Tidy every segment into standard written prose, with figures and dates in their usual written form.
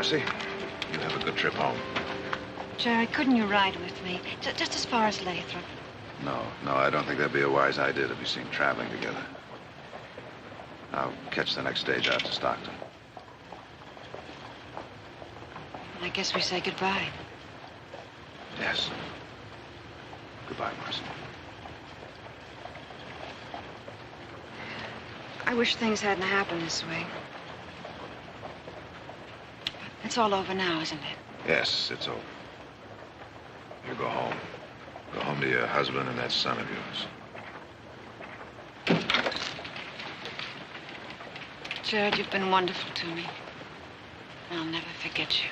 Marcy. You have a good trip home. Jerry, couldn't you ride with me? Just as far as Lathrop. No, I don't think that'd be a wise idea to be seen traveling together. I'll catch the next stage out to Stockton. I guess we say goodbye. Yes. Goodbye, Marcy. I wish things hadn't happened this way. It's all over now, isn't it? Yes, it's over. You go home. Go home to your husband and that son of yours. Jared, you've been wonderful to me. I'll never forget you.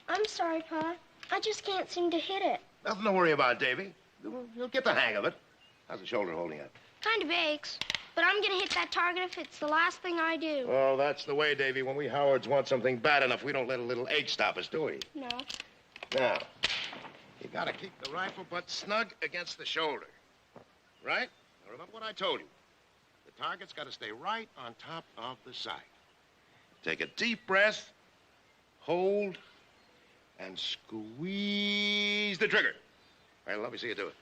I'm sorry, Pa. I just can't seem to hit it. Nothing to worry about, Davy. You'll get the hang of it. How's the shoulder holding up? Kind of aches, but I'm gonna hit that target if it's the last thing I do. Oh, that's the way, Davy. When we Howards want something bad enough, we don't let a little ache stop us, do we? No. Now, you gotta keep the rifle butt snug against the shoulder. Right? Now, remember what I told you. The target's gotta stay right on top of the sight. Take a deep breath, hold, and squeeze the trigger. All right, let me see you do it.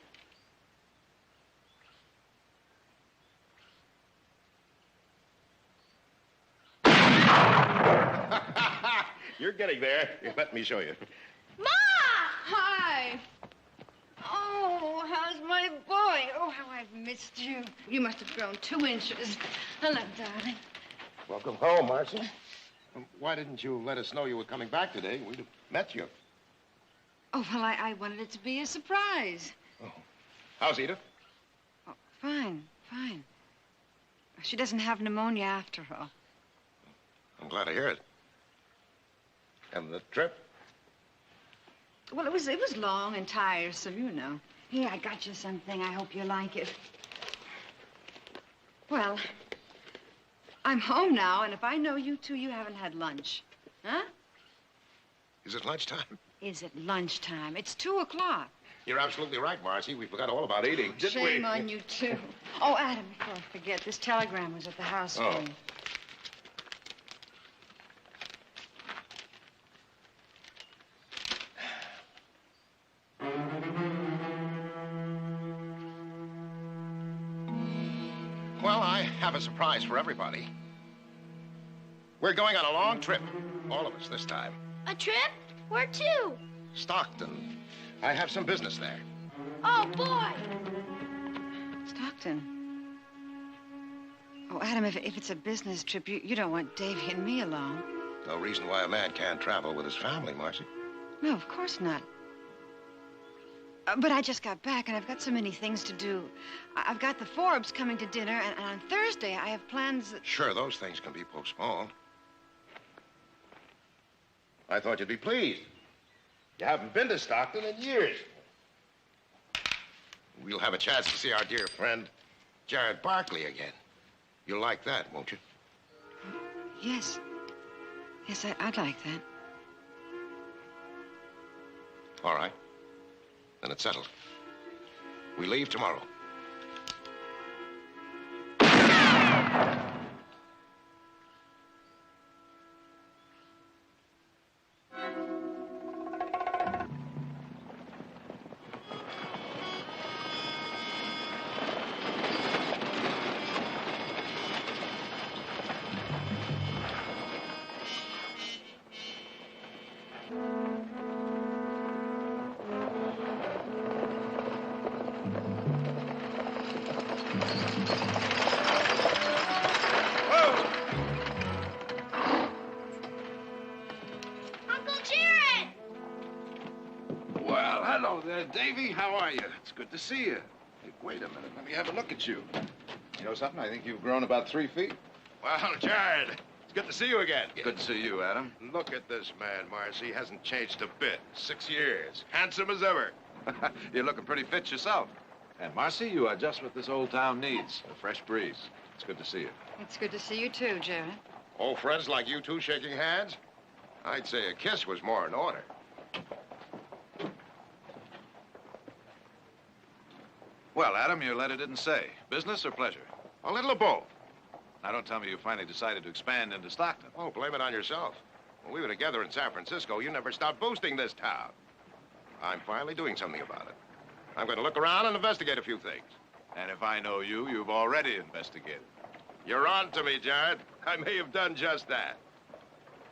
You're getting there. Let me show you. Ma! Hi. Oh, how's my boy? Oh, how I've missed you. You must have grown 2 inches. Hello, darling. Welcome home, Marcy. Why didn't you let us know you were coming back today? We'd have met you. Oh, well, I wanted it to be a surprise. Oh. How's Edith? Oh, fine. She doesn't have pneumonia after all. I'm glad to hear it. And the trip? Well, it was long and tiresome, you know. Here, I got you something. I hope you like it. Well, I'm home now, and if I know you two, you haven't had lunch. Huh? Is it lunchtime? Is it lunchtime? It's 2 o'clock. You're absolutely right, Marcy. We forgot all about eating, didn't we? Shame on you, too. Oh, Adam, before I forget, this telegram was at the house for you. Well, I have a surprise for everybody. We're going on a long trip. All of us this time. A trip? Where to? Stockton. I have some business there. Oh, boy! Stockton. Oh, Adam, if it's a business trip, you don't want Davy and me along. No reason why a man can't travel with his family, Marcy. No, of course not. But I just got back, and I've got so many things to do. I've got the Forbes coming to dinner, and on Thursday I have plans that... Sure, those things can be postponed. I thought you'd be pleased. You haven't been to Stockton in years. We'll have a chance to see our dear friend, Jared Barkley, again. You'll like that, won't you? Yes. Yes, I'd like that. All right. Then it's settled. We leave tomorrow. Davy, how are you? It's good to see you. Hey, wait a minute. Let me have a look at you. You know something? I think you've grown about 3 feet. Well, Jared, it's good to see you again. Good to see you, Adam. Look at this man, Marcy. He hasn't changed a bit. 6 years. Handsome as ever. You're looking pretty fit yourself. And Marcy, you are just what this old town needs. A fresh breeze. It's good to see you. It's good to see you, too, Jared. Old friends like you two shaking hands? I'd say a kiss was more in order. Well, Adam, your letter didn't say. Business or pleasure? A little of both. Now, don't tell me you finally decided to expand into Stockton. Oh, blame it on yourself. When we were together in San Francisco, you never stopped boosting this town. I'm finally doing something about it. I'm going to look around and investigate a few things. And if I know you, you've already investigated. You're on to me, Jared. I may have done just that.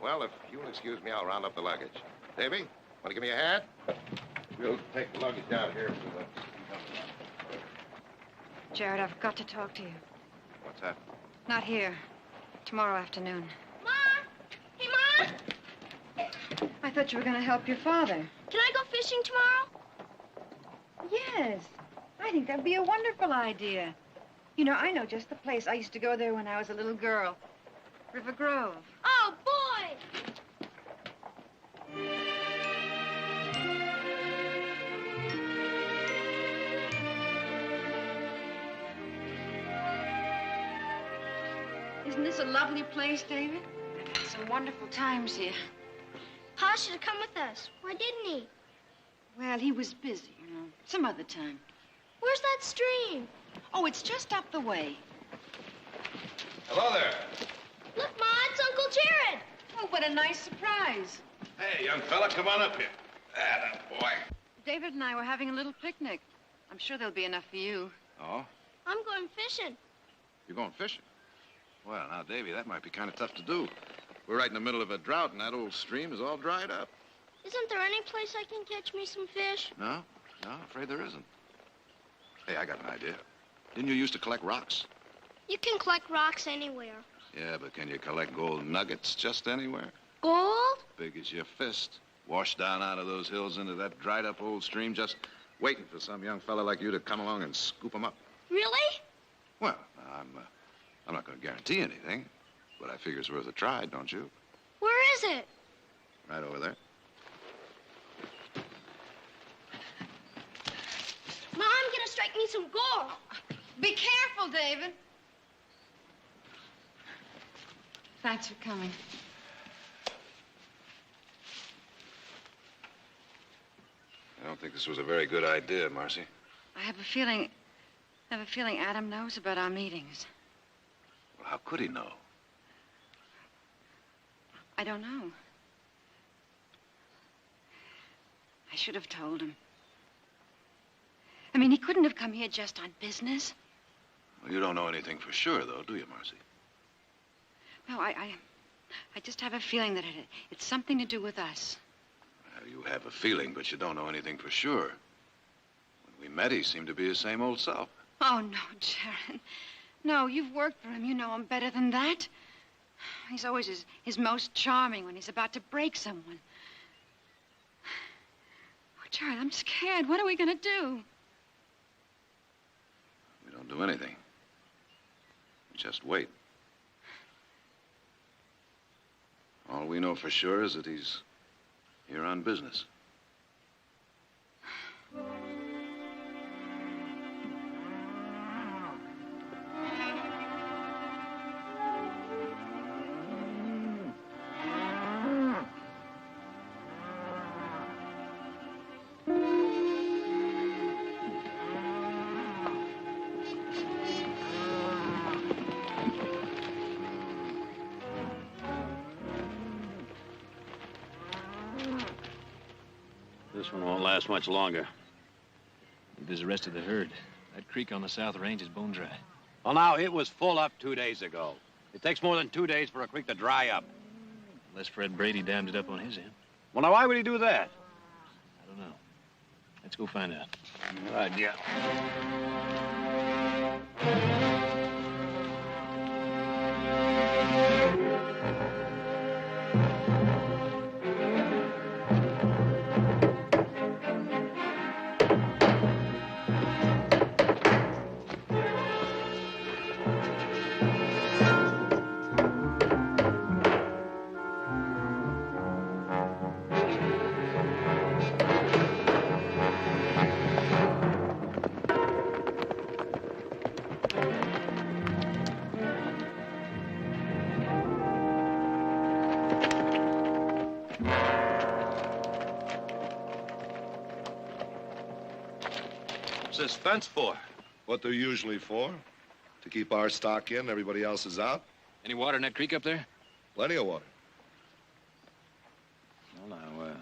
Well, if you'll excuse me, I'll round up the luggage. Davy, want to give me a hand? We'll take the luggage down here. Jared, I've got to talk to you. What's that? Not here. Tomorrow afternoon. Mom! Hey, Mom! I thought you were going to help your father. Can I go fishing tomorrow? Yes. I think that'd be a wonderful idea. You know, I know just the place. I used to go there when I was a little girl. River Grove. Oh, boy! Isn't this a lovely place, David? I've had some wonderful times here. Pa should have come with us. Why didn't he? Well, he was busy, you know. Some other time. Where's that stream? Oh, it's just up the way. Hello there. Look, Ma, it's Uncle Jared. Oh, what a nice surprise. Hey, young fella, come on up here. Atta boy. David and I were having a little picnic. I'm sure there'll be enough for you. Oh? I'm going fishing. You're going fishing? Well, now, Davy, that might be kind of tough to do. We're right in the middle of a drought, and that old stream is all dried up. Isn't there any place I can catch me some fish? No, I'm afraid there isn't. Hey, I got an idea. Didn't you used to collect rocks? You can collect rocks anywhere. Yeah, but can you collect gold nuggets just anywhere? Gold? Big as your fist. Washed down out of those hills into that dried up old stream, just waiting for some young fella like you to come along and scoop them up. Really? Well, I'm not going to guarantee anything, but I figure it's worth a try, don't you? Where is it? Right over there. Mom, gonna strike me some gold. Be careful, David. Thanks for coming. I don't think this was a very good idea, Marcy. I have a feeling Adam knows about our meetings. Well, how could he know? I don't know. I should have told him. I mean, he couldn't have come here just on business. Well, you don't know anything for sure, though, do you, Marcy? No, I just have a feeling that it's something to do with us. Well, you have a feeling, but you don't know anything for sure. When We met, he seemed to be his same old self. Oh, no, Jared. No, you've worked for him. You know him better than that. He's always his most charming when he's about to break someone. Oh, Jared, I'm scared. What are we going to do? We don't do anything. We just wait. All we know for sure is that he's here on business. This one won't last much longer. There's the rest of the herd. That creek on the south range is bone dry. Well, now, it was full up 2 days ago. It takes more than 2 days for a creek to dry up. Unless Fred Brady dammed it up on his end. Well, now, why would he do that? I don't know. Let's go find out. Good idea. What's this fence for? What they're usually for. To keep our stock in, everybody else is out. Any water in that creek up there? Plenty of water. Well, now,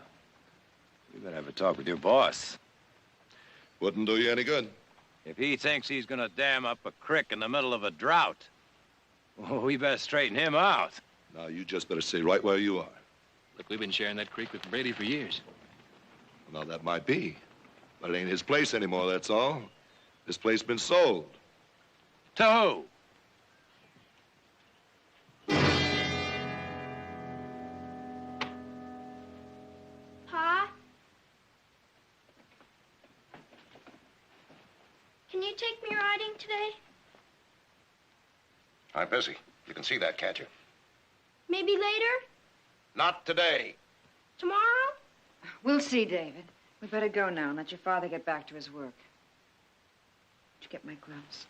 you better have a talk with your boss. Wouldn't do you any good. If he thinks he's gonna dam up a creek in the middle of a drought, well, we better straighten him out. Now, you just better stay right where you are. Look, we've been sharing that creek with Brady for years. Well, now, that might be. But it ain't his place anymore, that's all. This place been sold. To who? Pa? Can you take me riding today? I'm busy. You can see that, can't you? Maybe later? Not today. Tomorrow? We'll see, David. We better go now and let your father get back to his work. Did you get my gloves?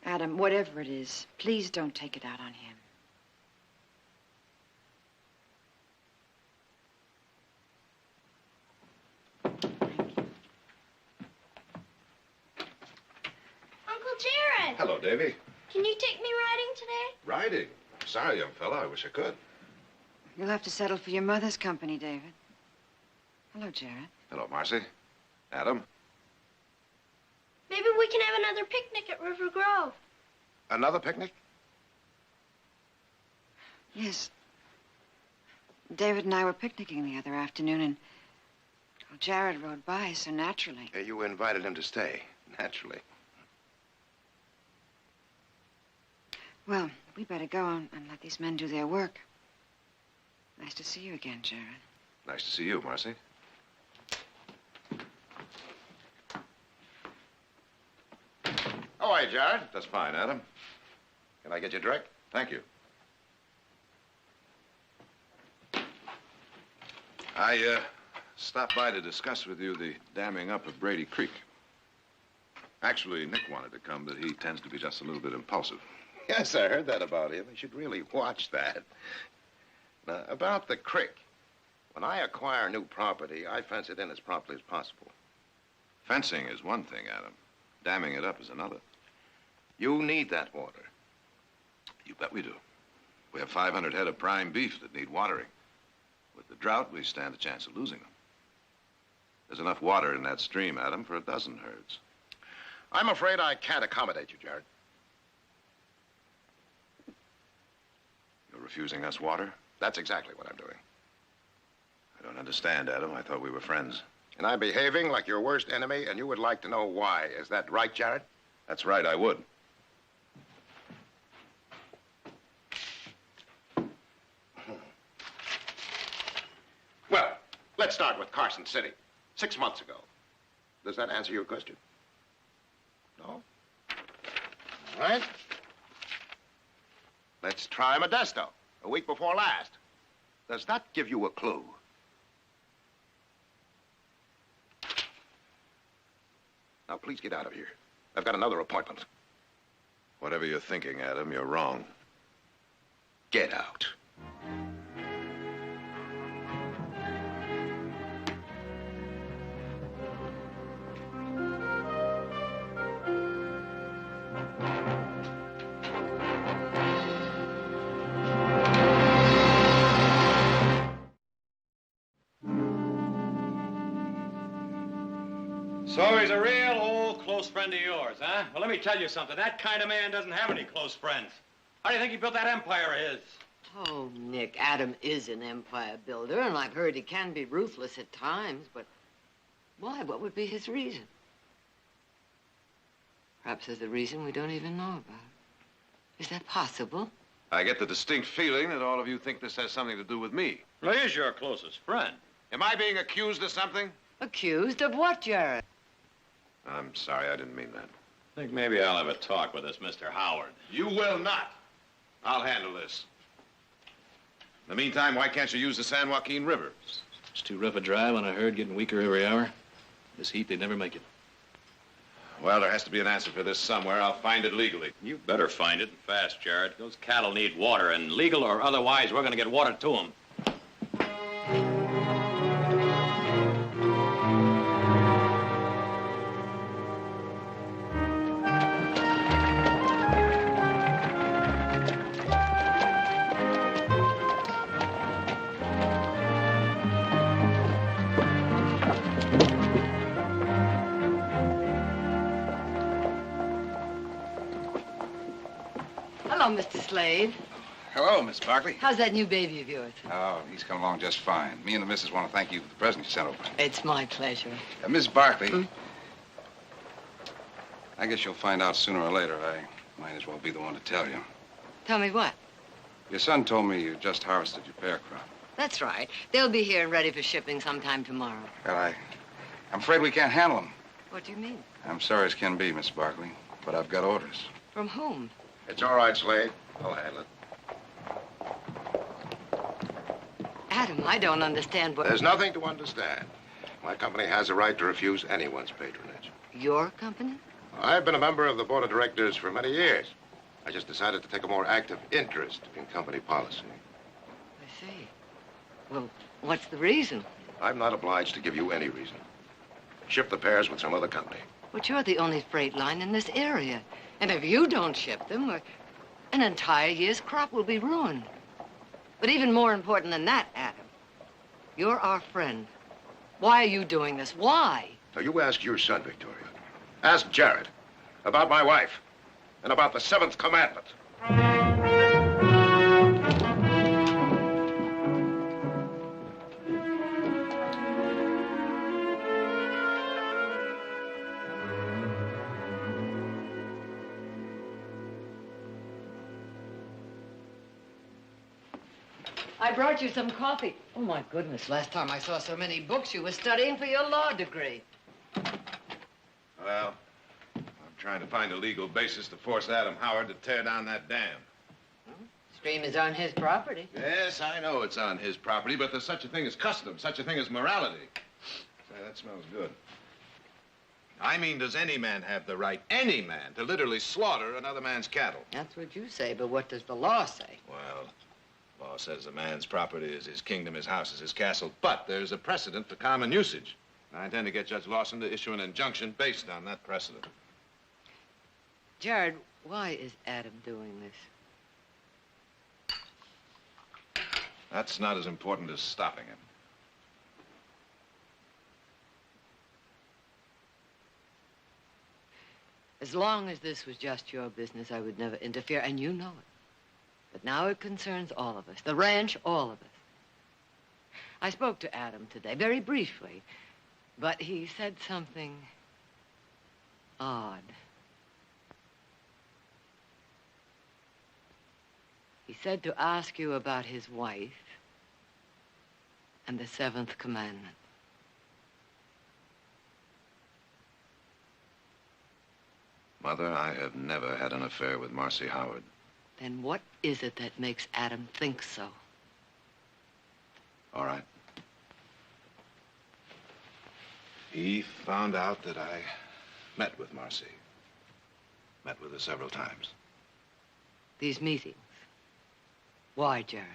Adam, whatever it is, please don't take it out on him. Uncle Jared! Hello, Davy. Can you take me riding today? Riding? Sorry, young fella. I wish I could. You'll have to settle for your mother's company, David. Hello, Jared. Hello, Marcy. Adam. Maybe we can have another picnic at River Grove. Another picnic? Yes. David and I were picnicking the other afternoon, and well, Jared rode by, so naturally. You invited him to stay, naturally. Well, we better go and let these men do their work. Nice to see you again, Jared. Nice to see you, Marcy. How are you, Jared? That's fine, Adam. Can I get you a drink? Thank you. I stopped by to discuss with you the damming up of Brady Creek. Actually, Nick wanted to come, but he tends to be just a little bit impulsive. Yes, I heard that about him. You should really watch that. Now, about the creek. When I acquire new property, I fence it in as promptly as possible. Fencing is one thing, Adam. Damming it up is another. You need that water. You bet we do. We have 500 head of prime beef that need watering. With the drought, we stand a chance of losing them. There's enough water in that stream, Adam, for a dozen herds. I'm afraid I can't accommodate you, Jared. You're refusing us water? That's exactly what I'm doing. I don't understand, Adam. I thought we were friends. And I'm behaving like your worst enemy, and you would like to know why. Is that right, Jared? That's right, I would. Well, let's start with Carson City. 6 months ago. Does that answer your question? No? All right. Let's try Modesto, a week before last. Does that give you a clue? Now, please get out of here. I've got another appointment. Whatever you're thinking, Adam, you're wrong. Get out. So he's a real old close friend of yours, huh? Well, let me tell you something. That kind of man doesn't have any close friends. How do you think he built that empire of his? Oh, Nick, Adam is an empire builder, and I've heard he can be ruthless at times, but why? What would be his reason? Perhaps there's a reason we don't even know about. Is that possible? I get the distinct feeling that all of you think this has something to do with me. Well, he's your closest friend. Am I being accused of something? Accused of what, Jared? I'm sorry, I didn't mean that. I think maybe I'll have a talk with this Mr. Howard. You will not. I'll handle this. In the meantime, why can't you use the San Joaquin River? It's too rough a drive on a herd getting weaker every hour. This heat, they'd never make it. Well, there has to be an answer for this somewhere. I'll find it legally. You better find it, and fast, Jared. Those cattle need water, and legal or otherwise, we're going to get water to them. Hello, Mr. Slade. Hello, Miss Barkley. How's that new baby of yours? Oh, he's come along just fine. Me and the missus want to thank you for the present you sent over. It's my pleasure. Miss Barkley, I guess you'll find out sooner or later. I might as well be the one to tell you. Tell me what? Your son told me you just harvested your pear crop. That's right. They'll be here and ready for shipping sometime tomorrow. Well, I'm afraid we can't handle them. What do you mean? I'm sorry as can be, Miss Barkley, but I've got orders. From whom? It's all right, Slade. I'll handle it. Adam, I don't understand what... There's nothing to understand. My company has a right to refuse anyone's patronage. Your company? I've been a member of the board of directors for many years. I just decided to take a more active interest in company policy. I see. Well, what's the reason? I'm not obliged to give you any reason. Ship the pears with some other company. But you're the only freight line in this area. And if you don't ship them, an entire year's crop will be ruined. But even more important than that, Adam, you're our friend. Why are you doing this? Why? Now, you ask your son, Victoria. Ask Jared about my wife and about the seventh commandment. I brought you some coffee. Oh, my goodness. Last time I saw so many books, you were studying for your law degree. Well, I'm trying to find a legal basis to force Adam Howard to tear down that dam. Stream is on his property. Yes, I know it's on his property, but there's such a thing as custom, such a thing as morality. Say, that smells good. I mean, does any man have the right, any man, to literally slaughter another man's cattle? That's what you say, but what does the law say? Well, law says a man's property is his kingdom, his house is his castle, but there's a precedent for common usage. I intend to get Judge Lawson to issue an injunction based on that precedent. Jared, why is Adam doing this? That's not as important as stopping him. As long as this was just your business, I would never interfere, and you know it. But now it concerns all of us, the ranch, all of us. I spoke to Adam today, very briefly, But he said something odd. He said to ask you about his wife and the seventh commandment. Mother, I have never had an affair with Marcy Howard. Then what is it that makes Adam think so? All right. He found out that I met with Marcy. Met with her several times. These meetings. Why, Jared?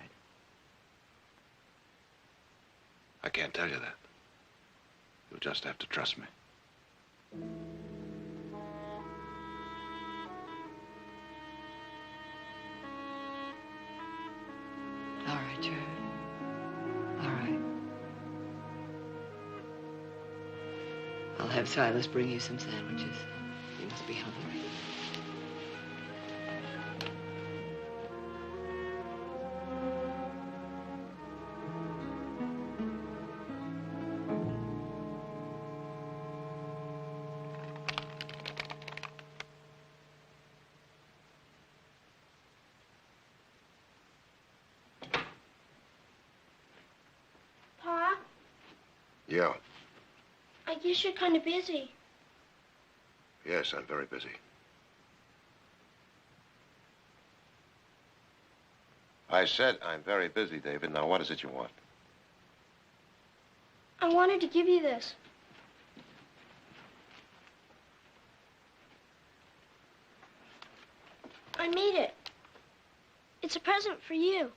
I can't tell you that. You'll just have to trust me. All right, Jared. All right. I'll have Silas bring you some sandwiches. You must be hungry. Pa, Yeah. I guess you're kind of busy. Yes, I'm very busy. I said I'm very busy, David. Now, what is it you want? I wanted to give you this. I made it. It's a present for you.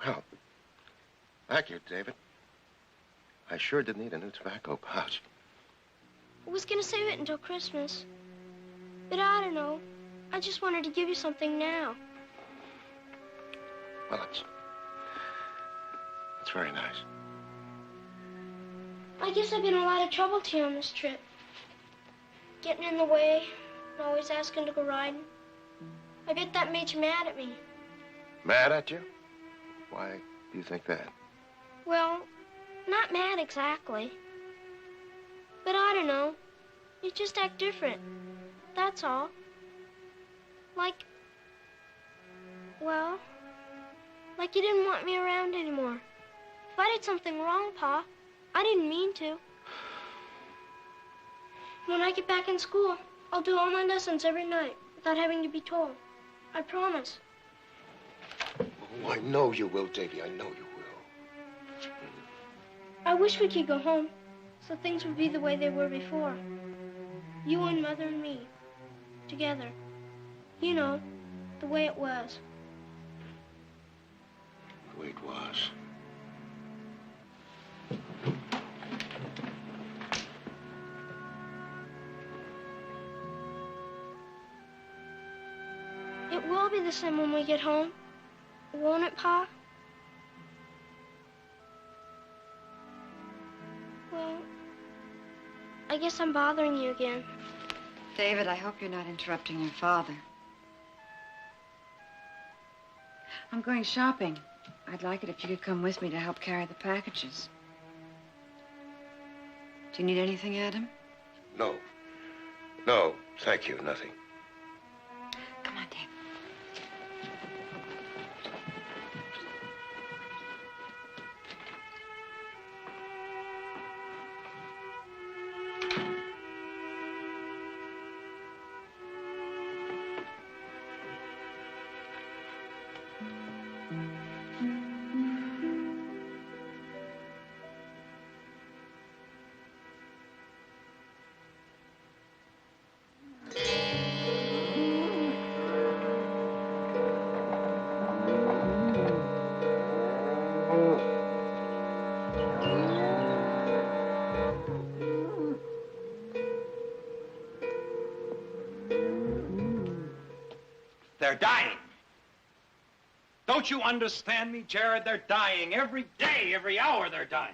Well, thank you, David. I sure did need a new tobacco pouch. I was gonna save it until Christmas. But I don't know. I just wanted to give you something now. Well, it's very nice. I guess I've been in a lot of trouble to you on this trip. Getting in the way, and always asking to go riding. I bet that made you mad at me. Mad at you? Why do you think that? Well, not mad exactly. But I don't know. You just act different. That's all. Like, well, like you didn't want me around anymore. If I did something wrong, Pa, I didn't mean to. When I get back in school, I'll do all my lessons every night without having to be told. I promise. Oh, I know you will, Davy. I know you will. I wish we could go home so things would be the way they were before. You and Mother and me, together. You know, the way it was. The way it was. It will be the same when we get home, won't it, Pa? Well, I guess I'm bothering you again. David, I hope you're not interrupting your father. I'm going shopping. I'd like it if you could come with me to help carry the packages. Do you need anything, Adam? No. No, thank you, nothing. Come on, David. They're dying. Don't you understand me, Jared? They're dying every day, every hour they're dying.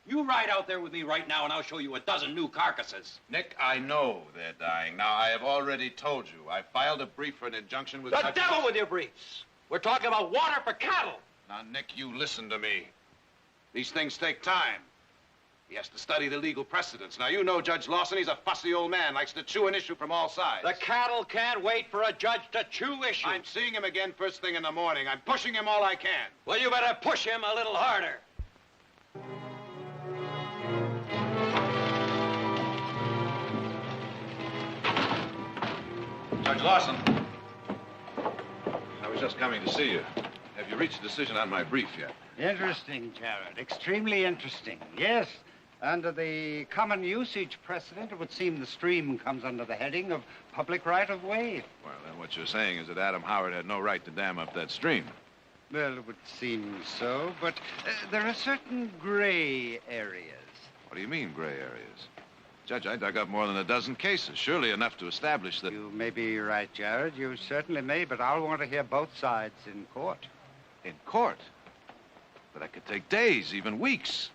You ride out there with me right now, and I'll show you a dozen new carcasses. Nick, I know they're dying. Now, I have already told you. I filed a brief for an injunction with... The devil with your briefs! We're talking about water for cattle. Now, Nick, you listen to me. These things take time. He has to study the legal precedents. Now, you know Judge Lawson, he's a fussy old man, likes to chew an issue from all sides. The cattle can't wait for a judge to chew issues. I'm seeing him again first thing in the morning. I'm pushing him all I can. Well, you better push him a little harder. Judge Lawson. I was just coming to see you. Have you reached a decision on my brief yet? Interesting, Jared. Extremely interesting. Yes. Under the common usage precedent, it would seem the stream comes under the heading of public right-of-way. Well, then what you're saying is that Adam Howard had no right to dam up that stream. Well, it would seem so, but there are certain gray areas. What do you mean, gray areas? Judge, I dug up more than a dozen cases, surely enough to establish that... You may be right, Jared. You certainly may, but I'll want to hear both sides in court. In court? But that could take days, even weeks.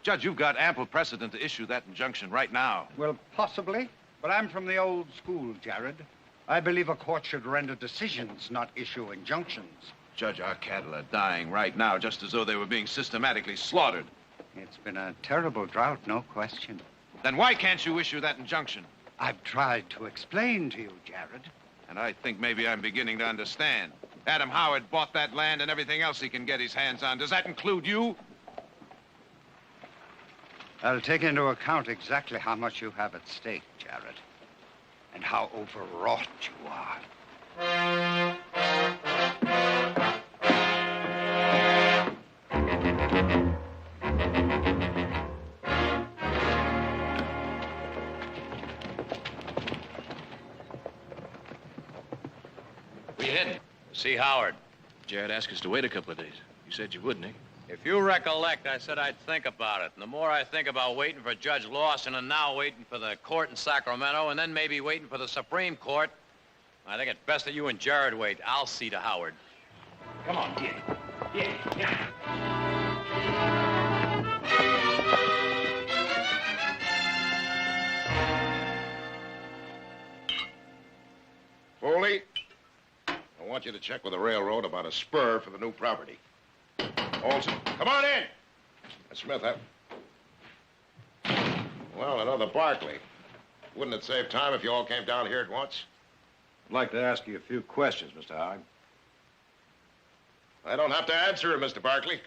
Judge, you've got ample precedent to issue that injunction right now. Well, possibly, but I'm from the old school, Jared. I believe a court should render decisions, not issue injunctions. Judge, our cattle are dying right now, just as though they were being systematically slaughtered. It's been a terrible drought, no question. Then why can't you issue that injunction? I've tried to explain to you, Jared. And I think maybe I'm beginning to understand. Adam Howard bought that land and everything else he can get his hands on. Does that include you? I'll take into account exactly how much you have at stake, Jared, and how overwrought you are. Where you heading? See Howard. Jared asked us to wait a couple of days. You said you would, Nick. If you recollect, I said I'd think about it. And the more I think about waiting for Judge Lawson and now waiting for the court in Sacramento and then maybe waiting for the Supreme Court, I think it's best that you and Jared wait. I'll see to Howard. Come on, get it. Yeah. Foley, I want you to check with the railroad about a spur for the new property. Olson, come on in. Smith, Well, another Barkley. Wouldn't it save time if you all came down here at once? I'd like to ask you a few questions, Mr. Howard. I don't have to answer him, Mr. Barkley.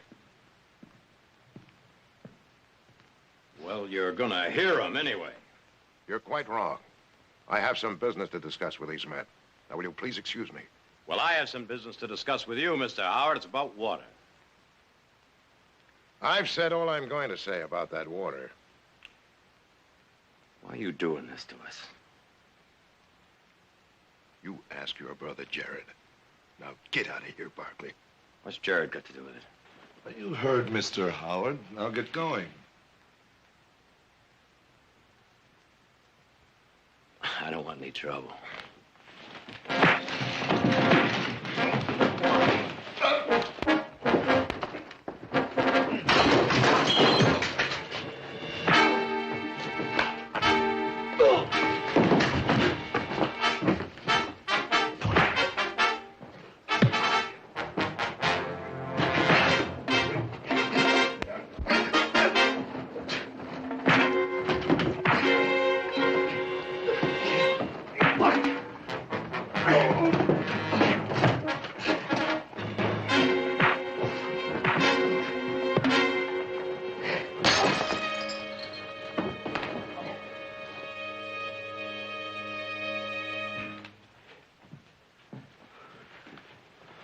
Well, you're gonna hear them anyway. You're quite wrong. I have some business to discuss with these men. Now, will you please excuse me? Well, I have some business to discuss with you, Mr. Howard. It's about water. I've said all I'm going to say about that water. Why are you doing this to us? You ask your brother, Jared. Now, get out of here, Barkley. What's Jared got to do with it? Well, you heard Mr. Howard. Now get going. I don't want any trouble.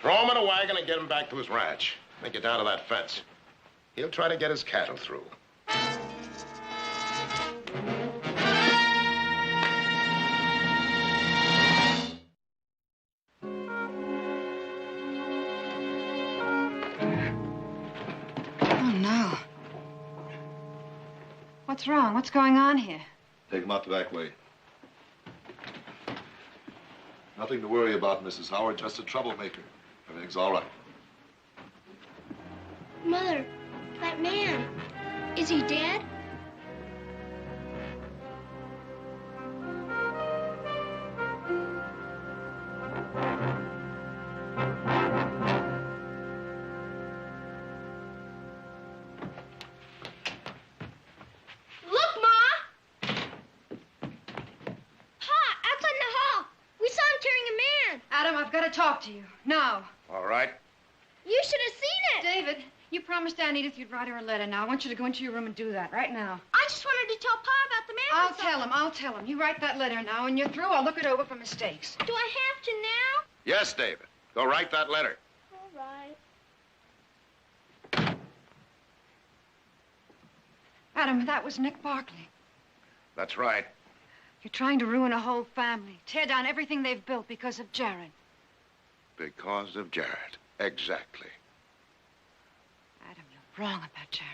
Throw him in a wagon and get him back to his ranch. Then get down to that fence. He'll try to get his cattle through. Oh, no. What's wrong? What's going on here? Take him out the back way. Nothing to worry about, Mrs. Howard. Just a troublemaker. Everything's all right. Mother, that man. Is he dead? Look, Ma! Pa, outside in the hall. We saw him carrying a man. Adam, I've got to talk to you. Now. All right. You should have seen it. David, you promised Aunt Edith you'd write her a letter. Now, I want you to go into your room and do that right now. I just wanted to tell Pa about the man. I'll tell him. You write that letter now. When you're through, I'll look it over for mistakes. Do I have to now? Yes, David. Go write that letter. All right. Adam, that was Nick Barkley. That's right. You're trying to ruin a whole family. Tear down everything they've built because of Jared. Because of Jared. Exactly. Adam, you're wrong about Jared.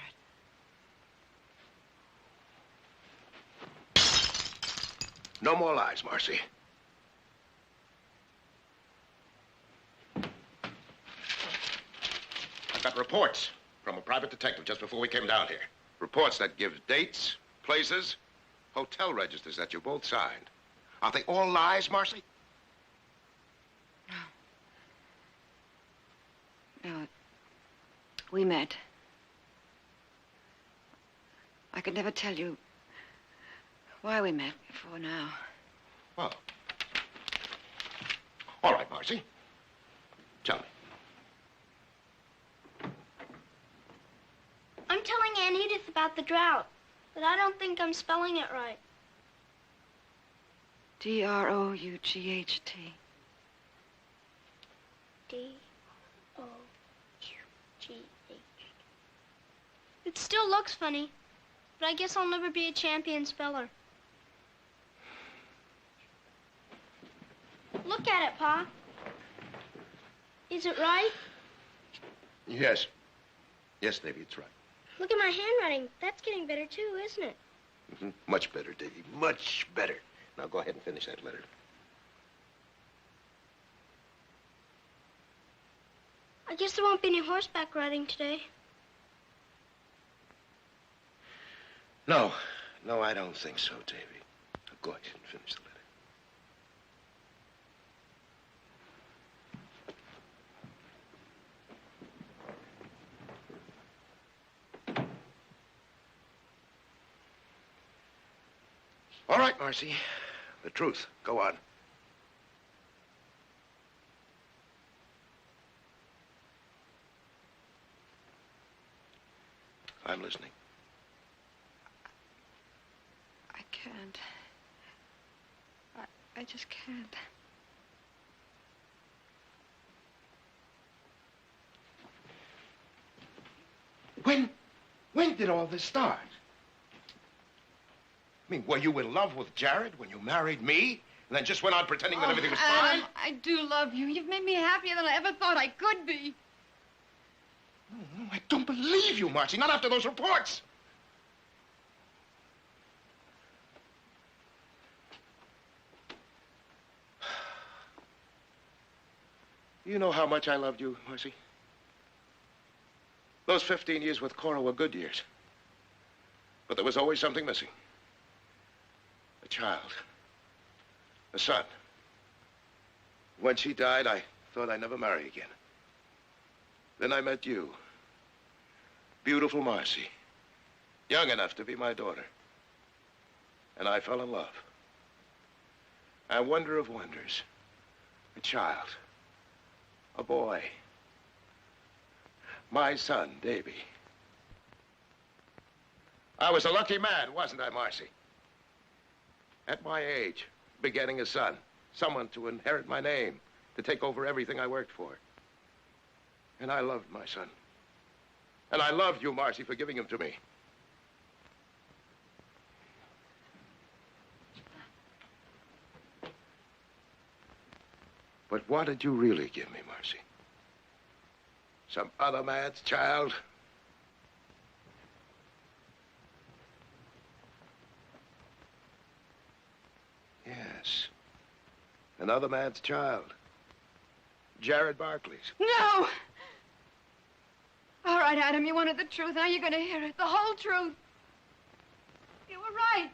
No more lies, Marcy. I got reports from a private detective just before we came down here. Reports that give dates, places, hotel registers that you both signed. Are they all lies, Marcy? No, we met. I could never tell you why we met before now. Oh. All right, Marcy. Tell me. I'm telling Aunt Edith about the drought, but I don't think I'm spelling it right. D-R-O-U-G-H-T. D-O-U-G-H. It still looks funny, but I guess I'll never be a champion speller. Look at it, Pa. Is it right? Yes. Yes, Davy, it's right. Look at my handwriting. That's getting better, too, isn't it? Mm-hmm. Much better, Davy. Much better. Now go ahead and finish that letter. I guess there won't be any horseback riding today. No. No, I don't think so, Davy. Now go ahead and finish the letter. All right, Marcy. The truth. Go on. I'm listening. I can't. I just can't. When did all this start? I mean, were you in love with Jared when you married me? And then just went on pretending that everything was fine? Adam, I do love you. You've made me happier than I ever thought I could be. Oh, I don't believe you, Marcy. Not after those reports. You know how much I loved you, Marcy? Those 15 years with Cora were good years. But there was always something missing. A child. A son. When she died, I thought I'd never marry again. Then I met you. Beautiful Marcy. Young enough to be my daughter. And I fell in love. And wonder of wonders. A child. A boy. My son, Davy. I was a lucky man, wasn't I, Marcy? At my age, begetting a son. Someone to inherit my name. To take over everything I worked for. And I loved my son. And I loved you, Marcy, for giving him to me. But what did you really give me, Marcy? Some other man's child? Yes. Another man's child. Jared Barkley's. No! All right. right, Adam. You wanted the truth. Now you're going to hear it. The whole truth. You were right.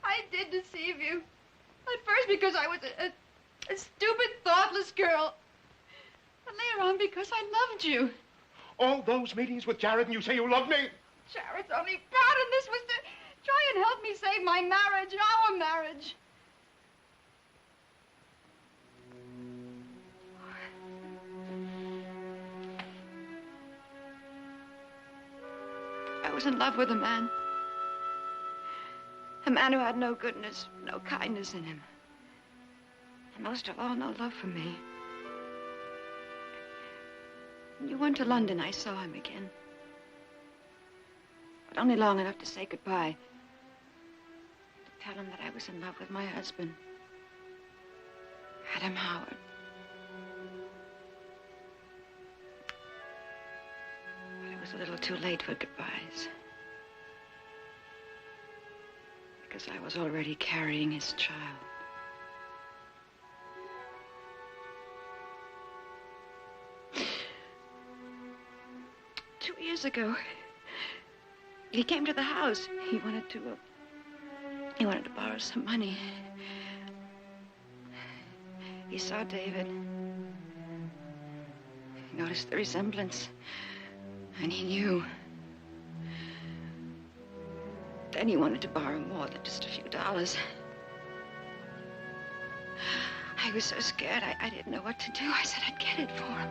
I did deceive you. At first because I was a stupid, thoughtless girl. But later on because I loved you. All those meetings with Jared and you say you love me? Jared's only part in this was to try and help me save my marriage, our marriage. I was in love with a man. A man who had no goodness, no kindness in him. And most of all, no love for me. When you went to London, I saw him again. But only long enough to say goodbye. To tell him that I was in love with my husband, Adam Howard. But it was a little too late for goodbyes. Because I was already carrying his child. Two years ago, he came to the house. He wanted to borrow some money. He saw David. He noticed the resemblance, and he knew. Then he wanted to borrow more than just a few dollars. I was so scared, I didn't know what to do. I said I'd get it for him.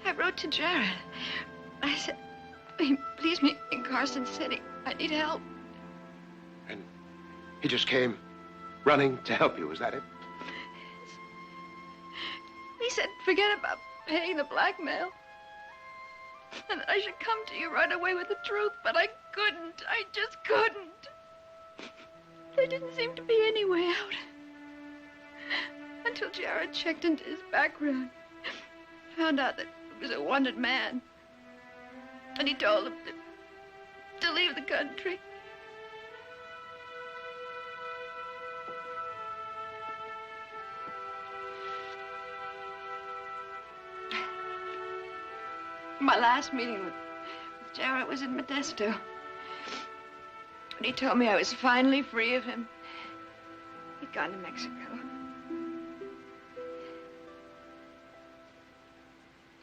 I wrote to Jared. I said, please meet me in Carson City. I need help. And he just came running to help you, is that it? He said, forget about paying the blackmail. And I should come to you right away with the truth, but I couldn't. I just couldn't. There didn't seem to be any way out. Until Jared checked into his background. Found out that he was a wanted man. And he told him to leave the country. My last meeting with Jared was in Modesto. And he told me I was finally free of him. He'd gone to Mexico.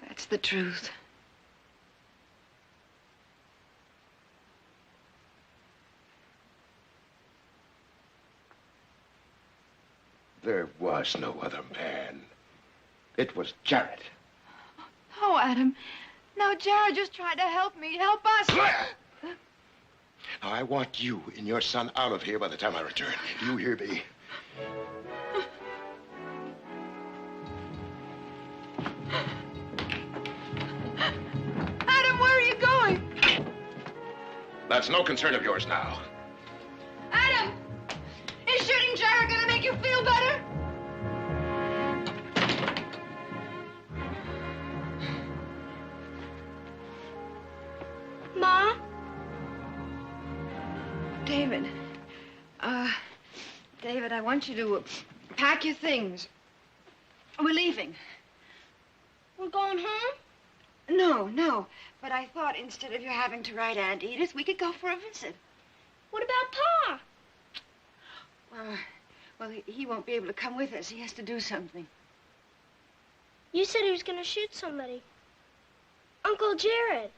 That's the truth. There was no other man. It was Jared. No, Adam. No, Jared just tried to help me. Help us. Now, I want you and your son out of here by the time I return. Do you hear me? Adam, where are you going? That's no concern of yours now. Adam! Is shooting Jared gonna make you feel better? Ma? David, I want you to pack your things. We're leaving. We're going home? No. But I thought instead of you having to write Aunt Edith, we could go for a visit. What about Pa? Well, he won't be able to come with us. He has to do something. You said he was going to shoot somebody. Uncle Jared.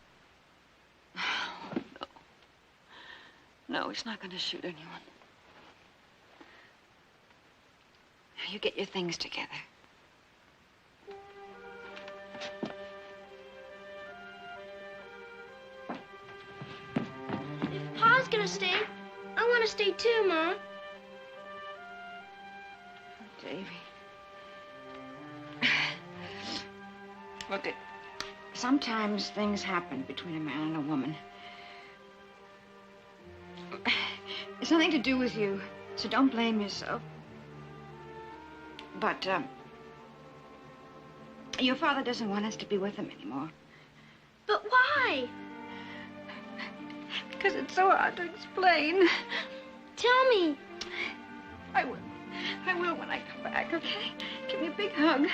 No, he's not going to shoot anyone. Now, you get your things together. If Pa's going to stay, I want to stay too, Ma. Davy. Look, sometimes things happen between a man and a woman. It's nothing to do with you, so don't blame yourself. But, your father doesn't want us to be with him anymore. But why? Because it's so hard to explain. Tell me. I will when I come back, okay? Give me a big hug.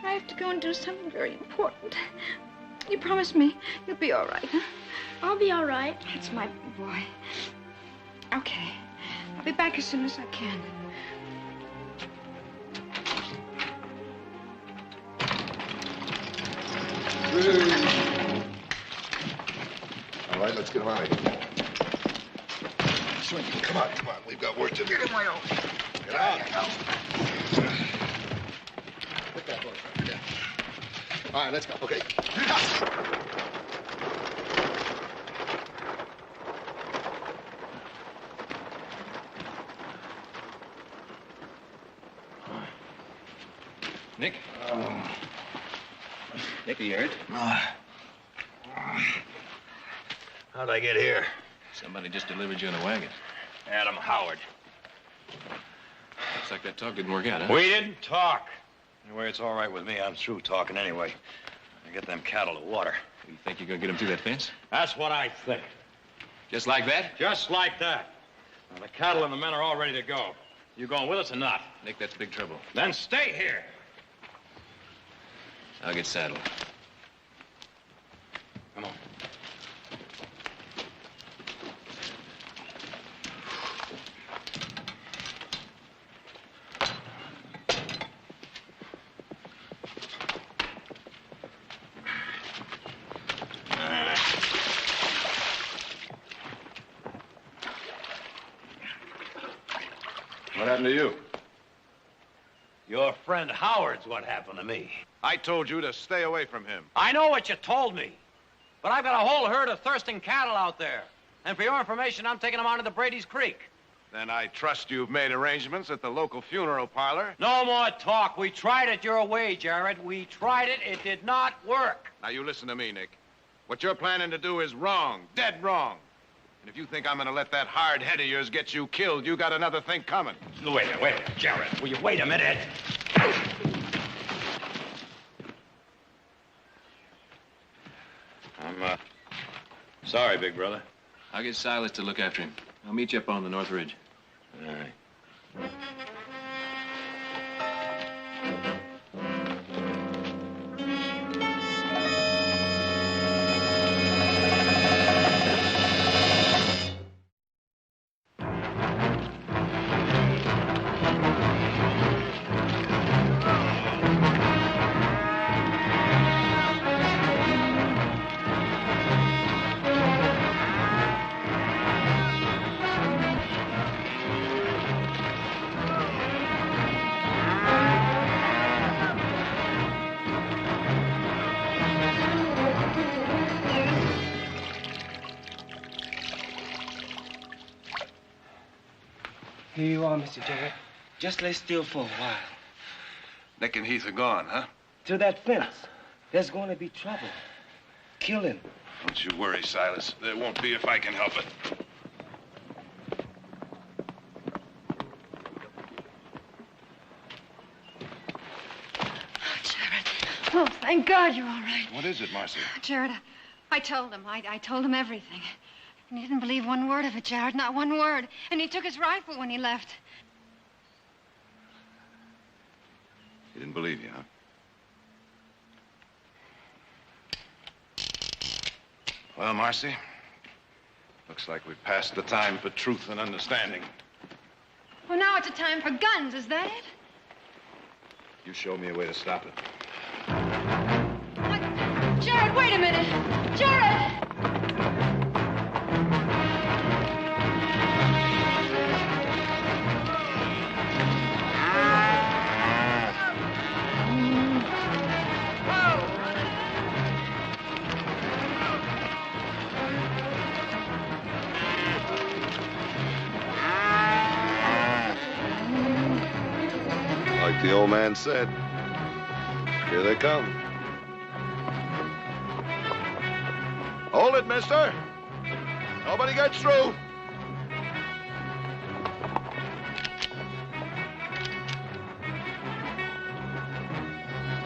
I have to go and do something very important. You promise me you'll be all right, huh? I'll be all right. That's my boy. Okay. I'll be back as soon as I can. All right, let's get him out of here. Swing, come on. We've got work to do. Get out. Put that boy right there. All right, let's go. Okay. Nick? Nick, are you hurt? How'd I get here? Somebody just delivered you in a wagon. Adam Howard. Looks like that talk didn't work out, huh? We didn't talk. Anyway, it's all right with me. I'm through talking anyway. I get them cattle to water. You think you're gonna get them through that fence? That's what I think. Just like that? Just like that. Now, the cattle and the men are all ready to go. You going with us or not? Nick, that's big trouble. Then stay here. I'll get saddled. Come on. What happened to you? Your friend Howard's what happened to me. I told you to stay away from him. I know what you told me, but I've got a whole herd of thirsting cattle out there. And for your information, I'm taking them out into Brady's Creek. Then I trust you've made arrangements at the local funeral parlor. No more talk. We tried it your way, Jared. We tried it. It did not work. Now, you listen to me, Nick. What you're planning to do is wrong, dead wrong. And if you think I'm going to let that hard head of yours get you killed, you got another thing coming. Wait a minute, Jared. Will you wait a minute? I'm, sorry, big brother. I'll get Silas to look after him. I'll meet you up on the North Ridge. All right. Here you are, Mr. Jared. Just lay still for a while. Nick and Heath are gone, huh? To that fence. There's going to be trouble. Killing. Don't you worry, Silas. There won't be if I can help it. Oh, thank God you're all right. What is it, Marcy? Jared, I told him. I told him everything. And he didn't believe one word of it, Jared, not one word. And he took his rifle when he left. He didn't believe you, huh? Well, Marcy, looks like we've passed the time for truth and understanding. Well, now it's a time for guns, is that it? You show me a way to stop it. Jared, wait a minute. Jared! Like the old man said, here they come. Hold it, mister. Nobody gets through.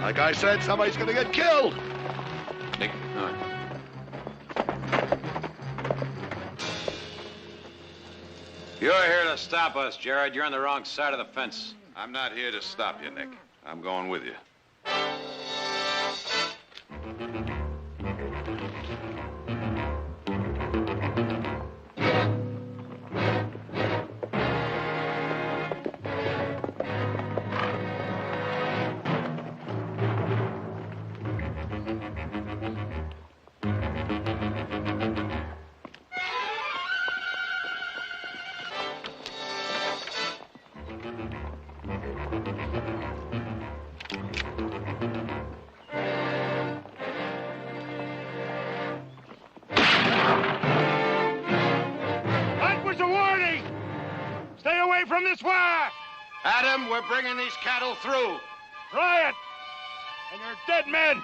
Like I said, somebody's gonna get killed. Nick, all right. You're here to stop us, Jared. You're on the wrong side of the fence. I'm not here to stop you, Nick. I'm going with you. From this wire! Adam, we're bringing these cattle through. Try it! And you're dead men!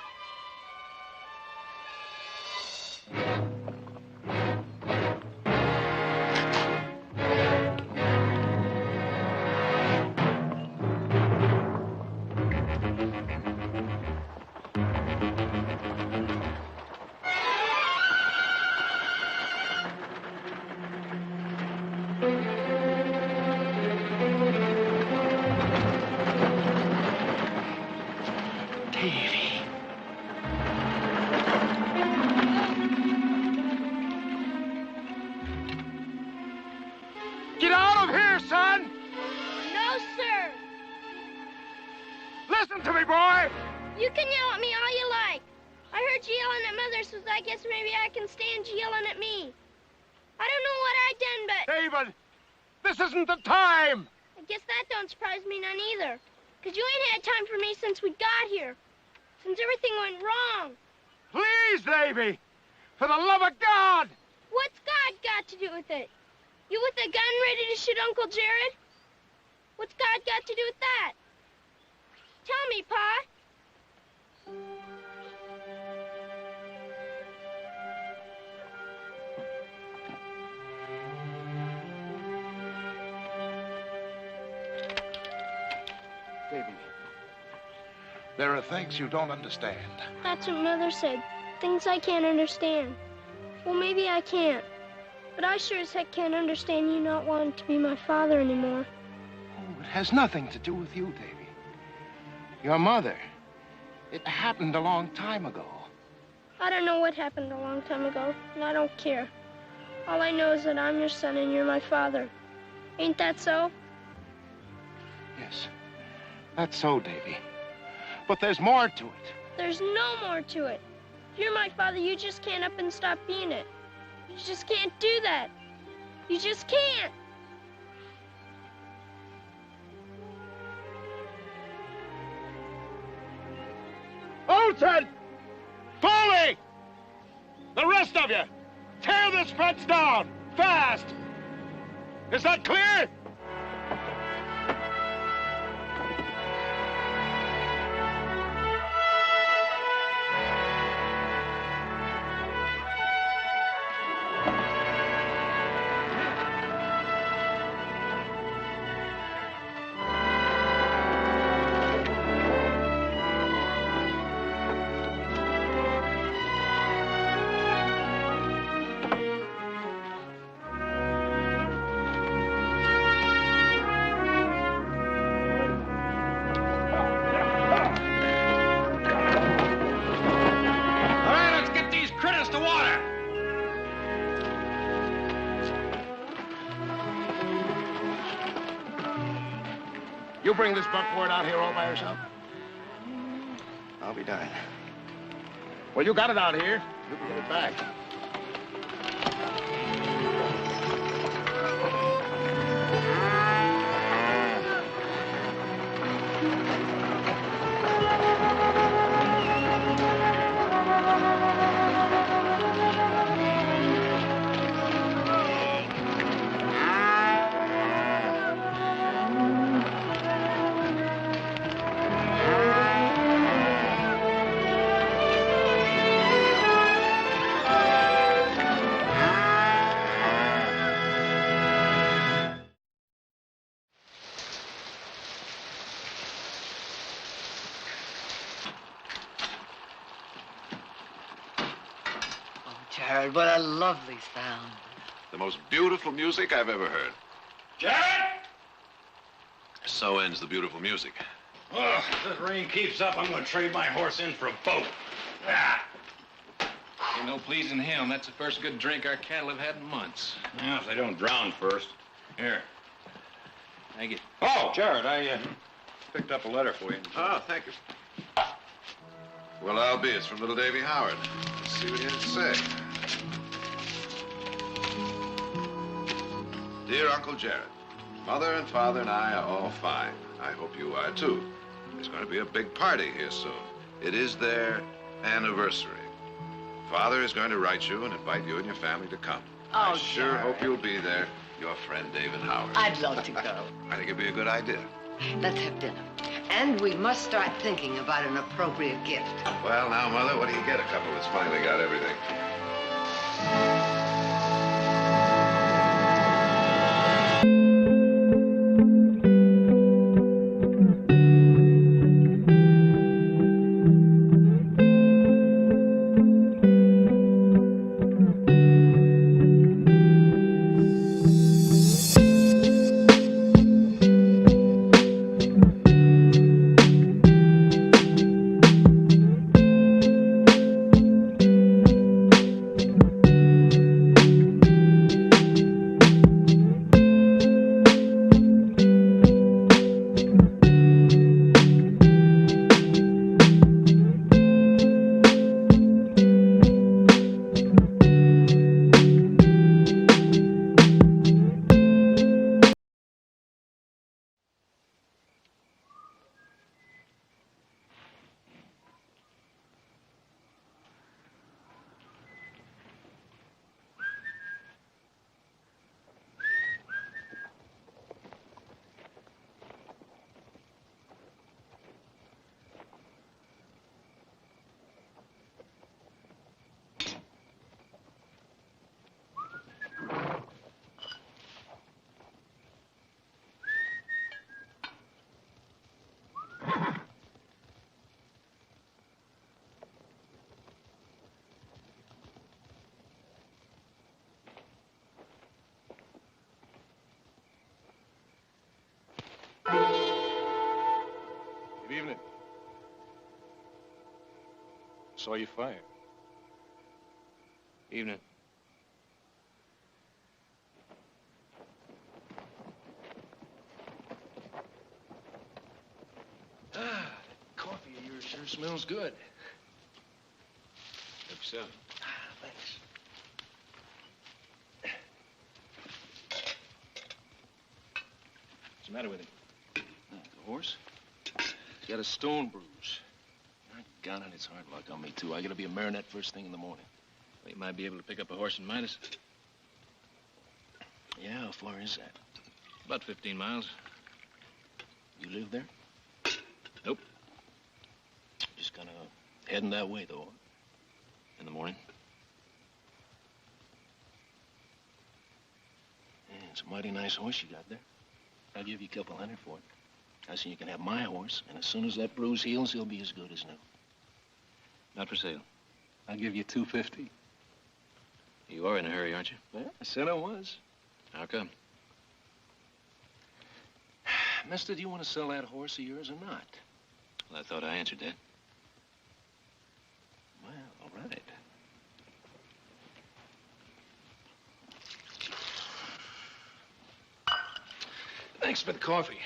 Get out of here, son! No, sir. Listen to me, boy! You can yell at me all you like. I heard you yelling at Mother, so I guess maybe I can stand you yelling at me. I don't know what I done, but... David, this isn't the time! I guess that don't surprise me none either. Because you ain't had time for me since we got here. Since everything went wrong. Please, Davy! For the love of God! What's God got to do with it? You with a gun ready to shoot Uncle Jared? What's God got to do with that? Tell me, Pa. Davy, there are things you don't understand. That's what Mother said. Things I can't understand. Well, maybe I can't. But I sure as heck can't understand you not wanting to be my father anymore. Oh, it has nothing to do with you, Davy. Your mother. It happened a long time ago. I don't know what happened a long time ago, and I don't care. All I know is that I'm your son and you're my father. Ain't that so? Yes, that's so, Davy. But there's more to it. There's no more to it. If you're my father, you just can't up and stop being it. You just can't do that. You just can't. Olsen! Foley! The rest of you, tear this fence down, fast! Is that clear? You bring this buckboard out here all by yourself? I'll be darned. Well, you got it out here. You can get it back. Jared, what a lovely sound. The most beautiful music I've ever heard. Jared! So ends the beautiful music. Oh, if this rain keeps up, I'm going to trade my horse in for a boat. Ah. Ain't no pleasing him. That's the first good drink our cattle have had in months. Yeah, if they don't drown first. Here. Thank you. Oh, Jared, I picked up a letter for you. Oh, thank you. Well, I'll be. It's from little Davy Howard. Let's see what he has to say. Dear Uncle Jared, Mother and Father and I are all fine. I hope you are, too. There's going to be a big party here soon. It is their anniversary. Father is going to write you and invite you and your family to come. Oh, I sure Jared. hope you'll be there. Your friend, David Howard. I'd love to go. I think it'd be a good idea. Let's have dinner. And we must start thinking about an appropriate gift. Well, now, Mother, what do you get a couple that's finally got everything? Good evening. Saw you fire. Evening. Ah, that coffee of yours sure smells good. Hope so. Thanks. What's the matter with him? The horse? He's got a stone bruise. My God, and it's hard luck on me, too. I gotta be a marionette first thing in the morning. Well, you might be able to pick up a horse in Midas. Yeah, how far is that? About 15 miles. You live there? Nope. Just kind of heading that way, though. In the morning. Yeah, it's a mighty nice horse you got there. I'll give you a couple $100 for it. I say you can have my horse, and as soon as that bruise heals, he'll be as good as new. Not for sale. I'll give you $250. You are in a hurry, aren't you? Well, I said I was. How come? Mister, do you want to sell that horse of yours or not? Well, I thought I answered that. Well, all right. Thanks for the coffee.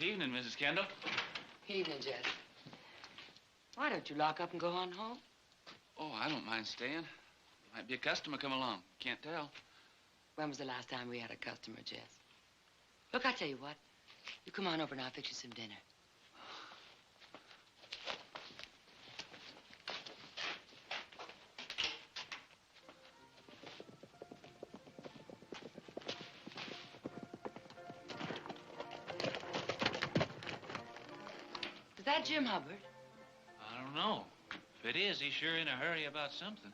Evening, Mrs. Kendall. Evening, Jess. Why don't you lock up and go on home? Oh, I don't mind staying. Might be a customer come along. Can't tell. When was the last time we had a customer, Jess? Look, I tell you what. You come on over and I'll fix you some dinner. Is that Jim Hubbard? I don't know. If it is, he's sure in a hurry about something.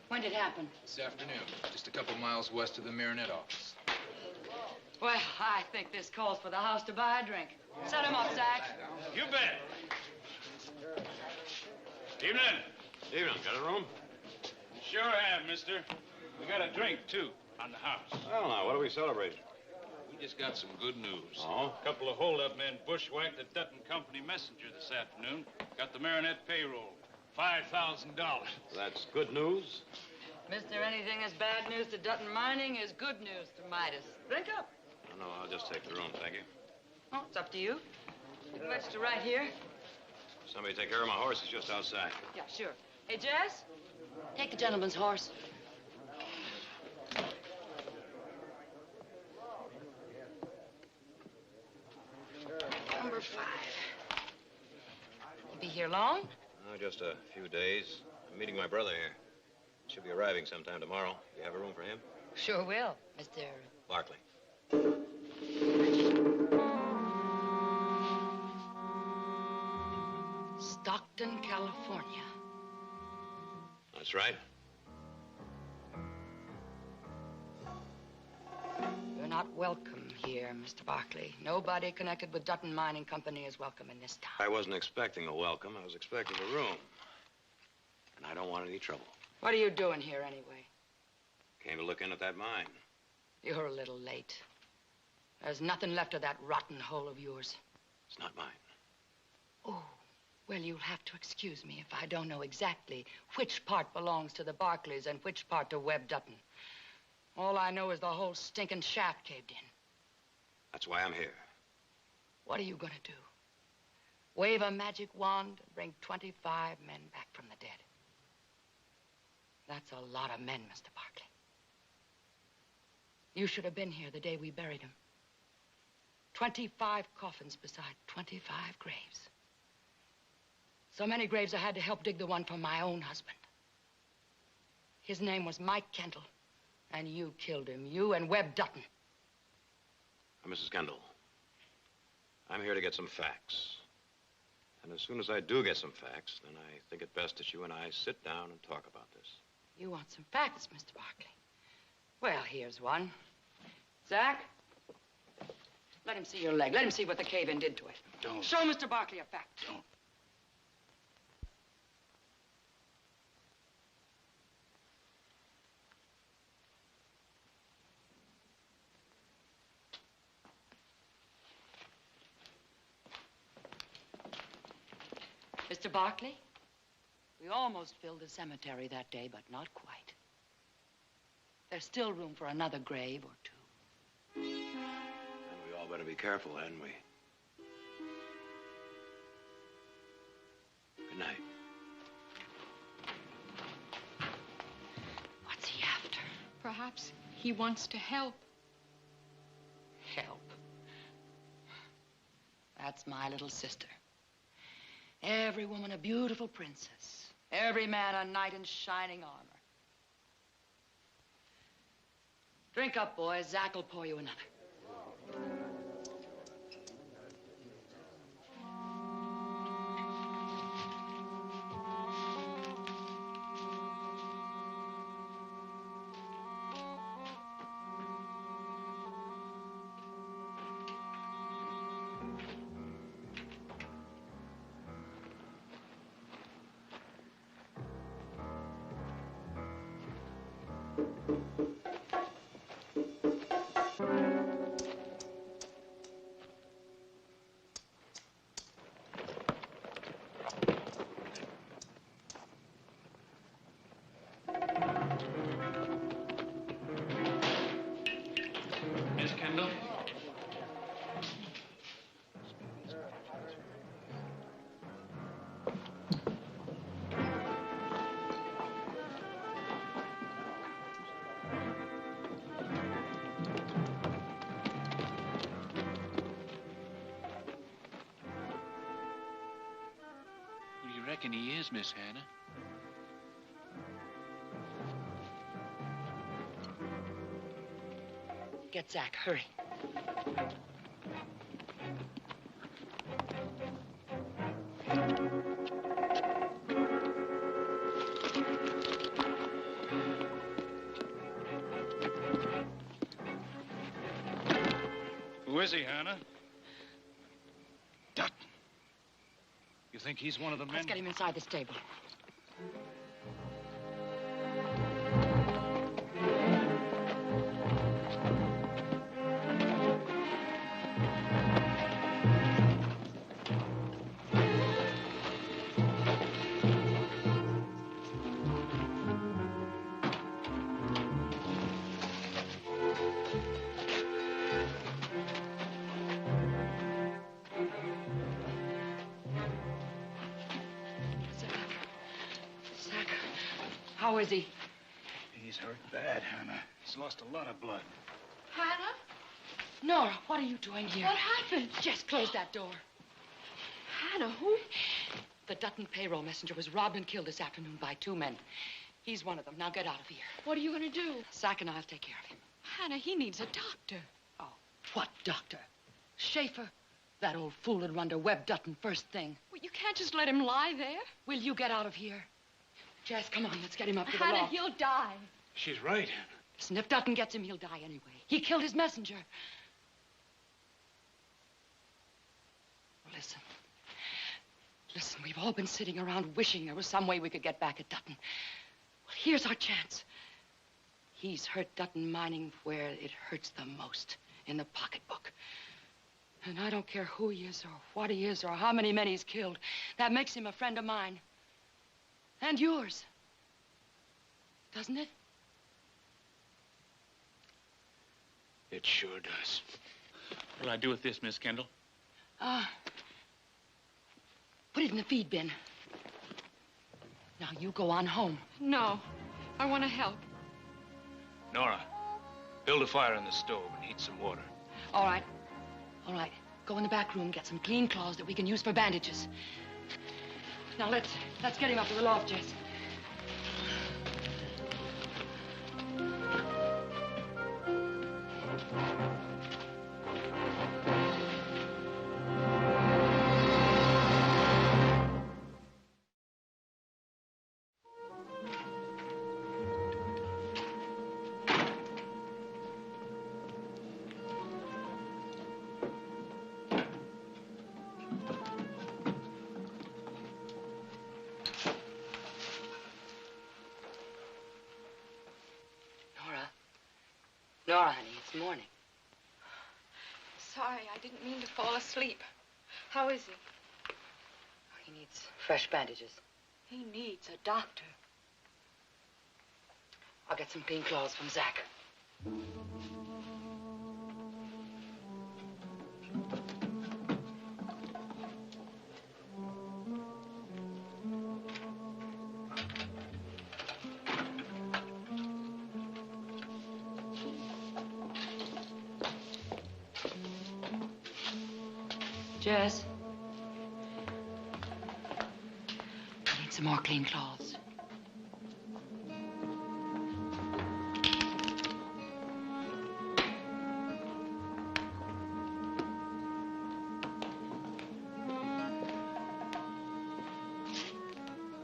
When did it happen? This afternoon, just a couple miles west of the Marinette office. Well, I think this calls for the house to buy a drink. Set him up, Zach. You bet. Evening. Evening. Got a room? Sure have, mister. We got a drink, too, on the house. Well, now, what are we celebrating? We just got some good news. Oh? A couple of hold-up men bushwhacked the Dutton Company messenger this afternoon. Got the Marinette payroll. $5,000. That's good news? Mister, anything that's bad news to Dutton Mining is good news to Midas. Drink up. No, I'll just take the room, thank you. Oh, it's up to you. You can register right here. Somebody take care of my horse. It's just outside. Yeah, sure. Hey, Jess, take the gentleman's horse. Number 5. You be here long? Oh, just a few days. I'm meeting my brother here. Should be arriving sometime tomorrow. You have a room for him? Sure will, Mr. Barkley. Stockton, California. That's right. You're not welcome here, Mr. Barkley. Nobody connected with Dutton Mining Company is welcome in this town. I wasn't expecting a welcome. I was expecting a room. And I don't want any trouble. What are you doing here, anyway? Came to look in at that mine. You're a little late. There's nothing left of that rotten hole of yours. It's not mine. Oh, well, you'll have to excuse me if I don't know exactly which part belongs to the Barkleys and which part to Webb Dutton. All I know is the whole stinking shaft caved in. That's why I'm here. What are you gonna do? Wave a magic wand and bring 25 men back from the dead? That's a lot of men, Mr. Barkley. You should have been here the day we buried him. 25 coffins beside 25 graves. So many graves I had to help dig the one for my own husband. His name was Mike Kendall, and you killed him, you and Webb Dutton. Now, Mrs. Kendall, I'm here to get some facts. And as soon as I do get some facts, then I think it best that you and I sit down and talk about this. You want some facts, Mr. Barkley? Well, here's one. Zach, let him see your leg. Let him see what the cave-in did to it. Don't. Show Mr. Barkley a fact. Don't. Mr. Barkley, we almost filled the cemetery that day, but not quite. There's still room for another grave or two. And we all better be careful, hadn't we? Good night. What's he after? Perhaps he wants to help. Help. That's my little sister. Every woman a beautiful princess. Every man a knight in shining armor. Drink up, boys. Zach will pour you another. reckon he is, Miss Hannah. Get Zach, hurry. Who is he, Hannah? Dutton. You think he's one of the men? Let's get him inside this table. How is he? He's hurt bad, Hannah. He's lost a lot of blood. Hannah? Nora, what are you doing here? What happened? Just close that door. Hannah, who? The Dutton payroll messenger was robbed and killed this afternoon by 2 men. He's one of them. Now get out of here. What are you going to do? Zach and I'll take care of him. Hannah, he needs a doctor. Oh, what doctor? Schaefer? That old fool had run to Webb Dutton first thing. Well, you can't just let him lie there. Will you get out of here? Jess, come on, let's get him up to the Hannah, loft. he'll die. She's right. Listen, if Dutton gets him, he'll die anyway. He killed his messenger. Listen. Listen, we've all been sitting around wishing there was some way we could get back at Dutton. Well, here's our chance. He's hurt Dutton mining where it hurts the most, in the pocketbook. And I don't care who he is or what he is or how many men he's killed. That makes him a friend of mine. And yours. Doesn't it? It sure does. What'll I do with this, Miss Kendall? Put it in the feed bin. Now you go on home. No, I want to help. Nora, build a fire in the stove and heat some water. All right. All right. Go in the back room, get some clean cloths that we can use for bandages. Now let's get him up to the loft, Jess. Nora, honey, it's morning. Sorry, I didn't mean to fall asleep. How is he? He needs fresh bandages. He needs a doctor. I'll get some clean clothes from Zach. Jess. I need some more clean clothes.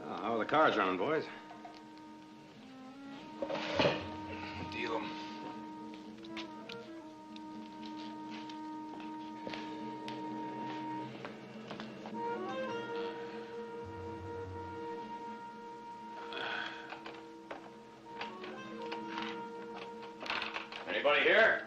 How are the cars running, boys? Deal 'em. Anybody here?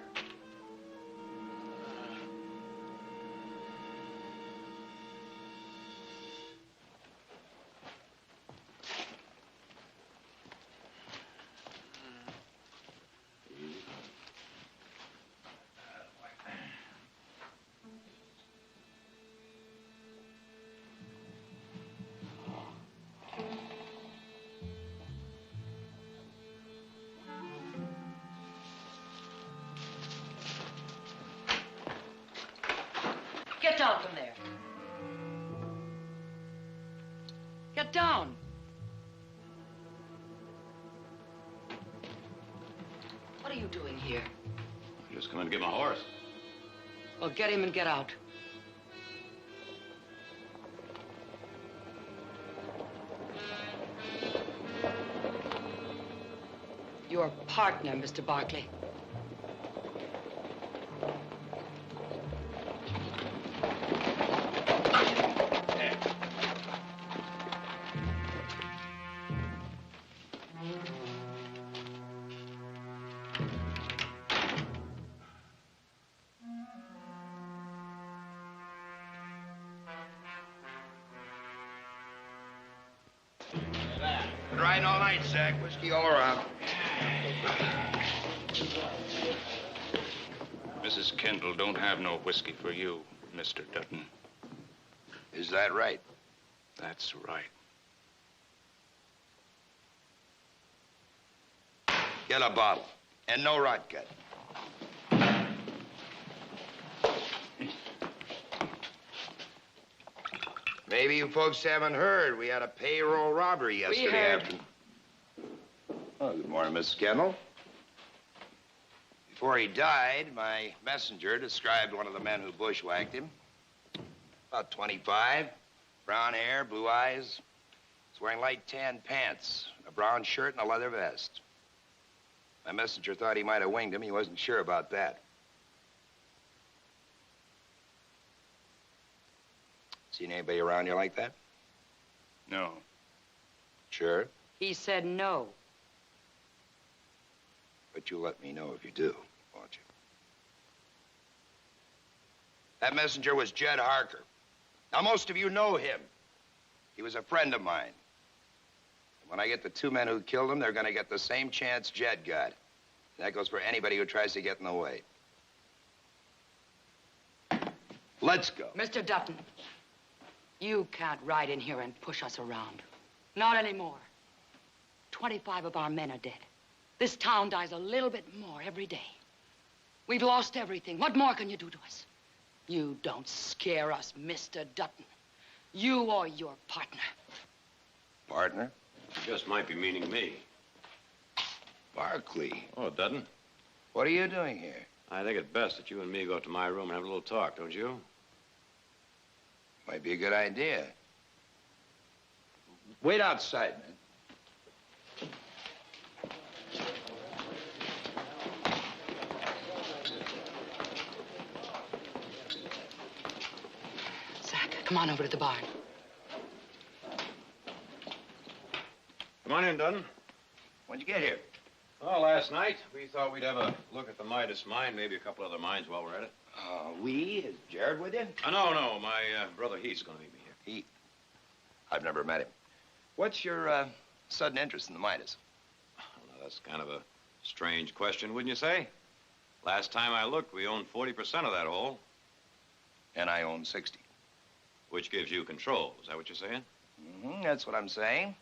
Get down from there. Get down. What are you doing here? Just come in to get my horse. Well, get him and get out. Your partner, Mr. Barkley. Been riding all night, Zach. Whiskey all around. Mrs. Kendall don't have no whiskey for you, Mr. Dutton. Is that right? That's right. Get a bottle. And no rot gut. Maybe you folks haven't heard. We had a payroll robbery yesterday afternoon. Oh, good morning, Mrs. Kendall. Before he died, my messenger described one of the men who bushwhacked him. About 25, brown hair, blue eyes. He's wearing light tan pants, a brown shirt, and a leather vest. My messenger thought he might have winged him. He wasn't sure about that. Seen anybody around here like that? No. Sure? He said no. But you'll let me know if you do, won't you? That messenger was Jed Harker. Now, most of you know him. He was a friend of mine. And when I get the two men who killed him, they're gonna get the same chance Jed got. And that goes for anybody who tries to get in the way. Let's go. Mr. Dutton, you can't ride in here and push us around. Not anymore. 25 of our men are dead. This town dies a little bit more every day. We've lost everything. What more can you do to us? You don't scare us, Mr. Dutton. You or your partner. Partner? Just might be meaning me. Barkley. Oh, Dutton. What are you doing here? I think it best that you and me go up to my room and have a little talk, don't you? Might be a good idea. Wait outside, man. Zach, come on over to the barn. Come on in, Dutton. When'd you get here? Well, last night, we thought we'd have a look at the Midas mine, maybe a couple other mines while we're at it. We? Is Jared with you? No. My brother Heath's going to meet me here. Heath? I've never met him. What's your sudden interest in the Midas? Oh, now, that's kind of a strange question, wouldn't you say? Last time I looked, we owned 40% of that hole. And I own 60. Which gives you control. Is that what you're saying? Mm-hmm, that's what I'm saying.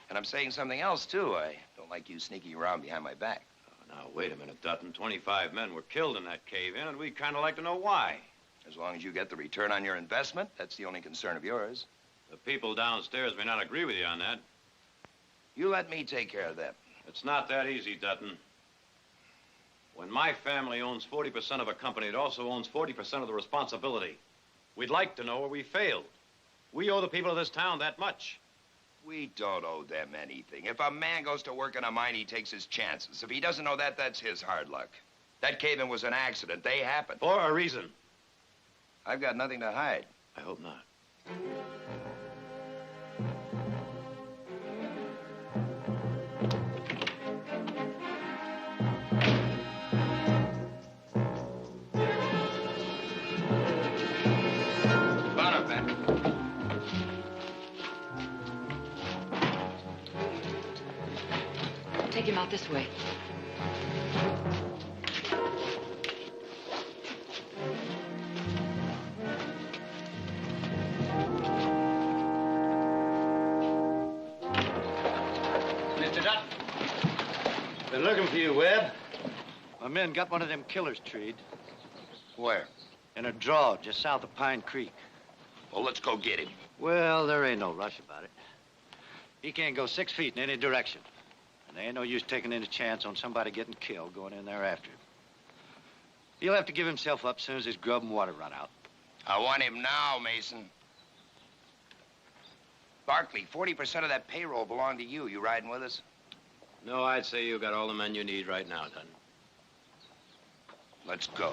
And I'm saying something else, too. I don't like you sneaking around behind my back. Oh, now, wait a minute, Dutton. 25 men were killed in that cave-in, and we'd kind of like to know why. As long as you get the return on your investment, that's the only concern of yours. The people downstairs may not agree with you on that. You let me take care of them. It's not that easy, Dutton. When my family owns 40% of a company, it also owns 40% of the responsibility. We'd like to know where we failed. We owe the people of this town that much. We don't owe them anything. If a man goes to work in a mine, he takes his chances. If he doesn't know that, that's his hard luck. That cave-in was an accident. They happened. For a reason. I've got nothing to hide. I hope not. Take him out this way. Mr. Dutton. Been looking for you, Webb. My men got one of them killers treed. Where? In a draw just south of Pine Creek. Well, let's go get him. Well, there ain't no rush about it. He can't go 6 feet in any direction. And there ain't no use taking any chance on somebody getting killed going in there after him. He'll have to give himself up as soon as his grub and water run out. I want him now, Mason. Barkley, 40% of that payroll belonged to you. You riding with us? No, I'd say you got all the men you need right now, Dutton. Let's go.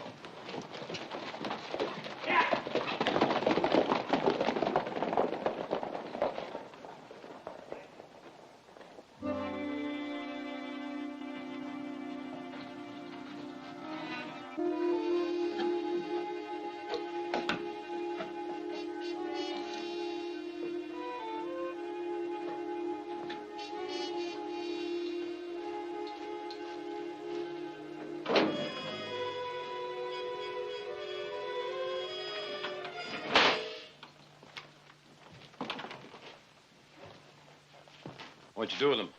What'd you do with him?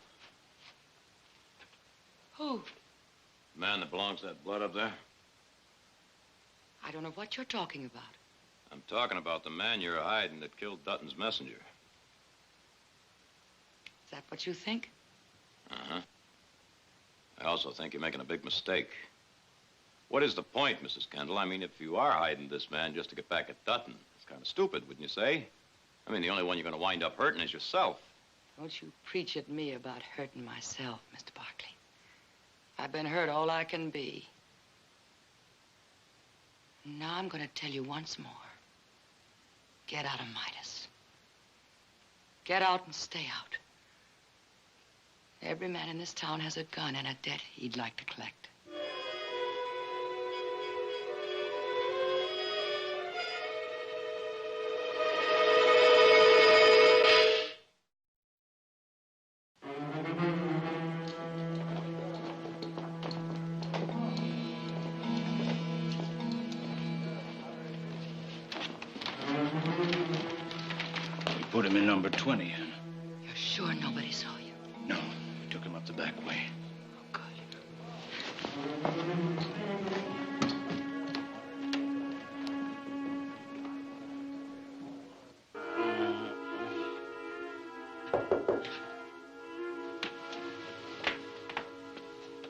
Who? The man that belongs to that blood up there? I don't know what you're talking about. I'm talking about the man you're hiding that killed Dutton's messenger. Is that what you think? Uh-huh. I also think you're making a big mistake. What is the point, Mrs. Kendall? I mean, if you are hiding this man just to get back at Dutton, it's kind of stupid, wouldn't you say? I mean, the only one you're going to wind up hurting is yourself. Don't you preach at me about hurting myself, Mr. Barkley. I've been hurt all I can be. Now I'm going to tell you once more. Get out of Midas. Get out and stay out. Every man in this town has a gun and a debt he'd like to collect. Put him in number 20. You're sure nobody saw you? No, we took him up the back way. Oh, good.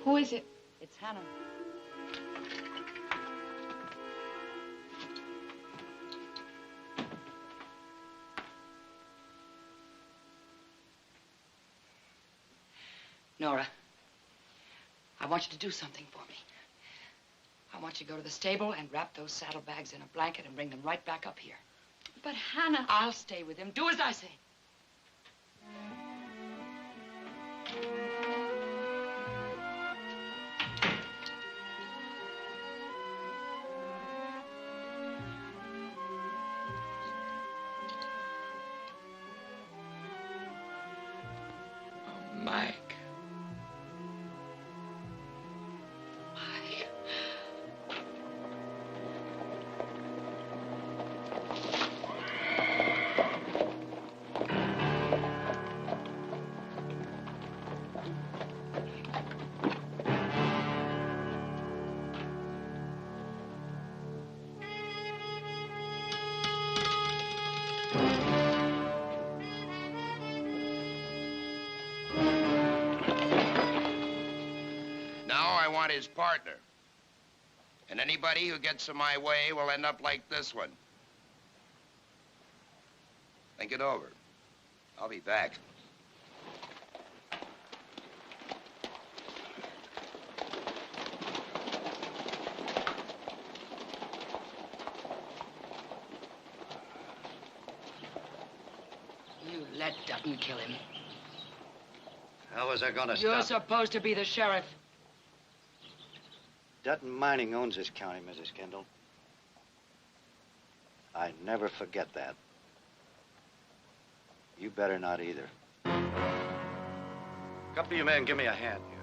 Who is it? It's Hannah. Nora, I want you to do something for me. I want you to go to the stable and wrap those saddlebags in a blanket and bring them right back up here. But Hannah... I'll stay with him. Do as I say. Oh, Mike. His partner. And anybody who gets in my way will end up like this one. Think it over. I'll be back. You let Dutton kill him. How was I gonna You're stop? supposed to be the sheriff. Dutton Mining owns this county, Mrs. Kendall. I never forget that. You better not either. A couple of you men, give me a hand here.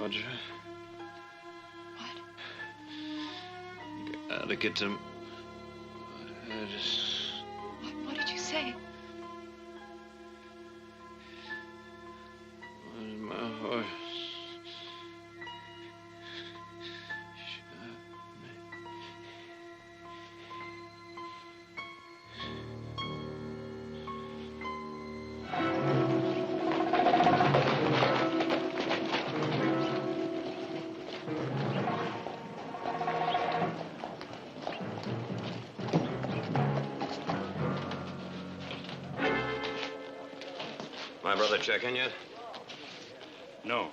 Audra. What? to get to... What did you say? My horse. My brother check in yet? No.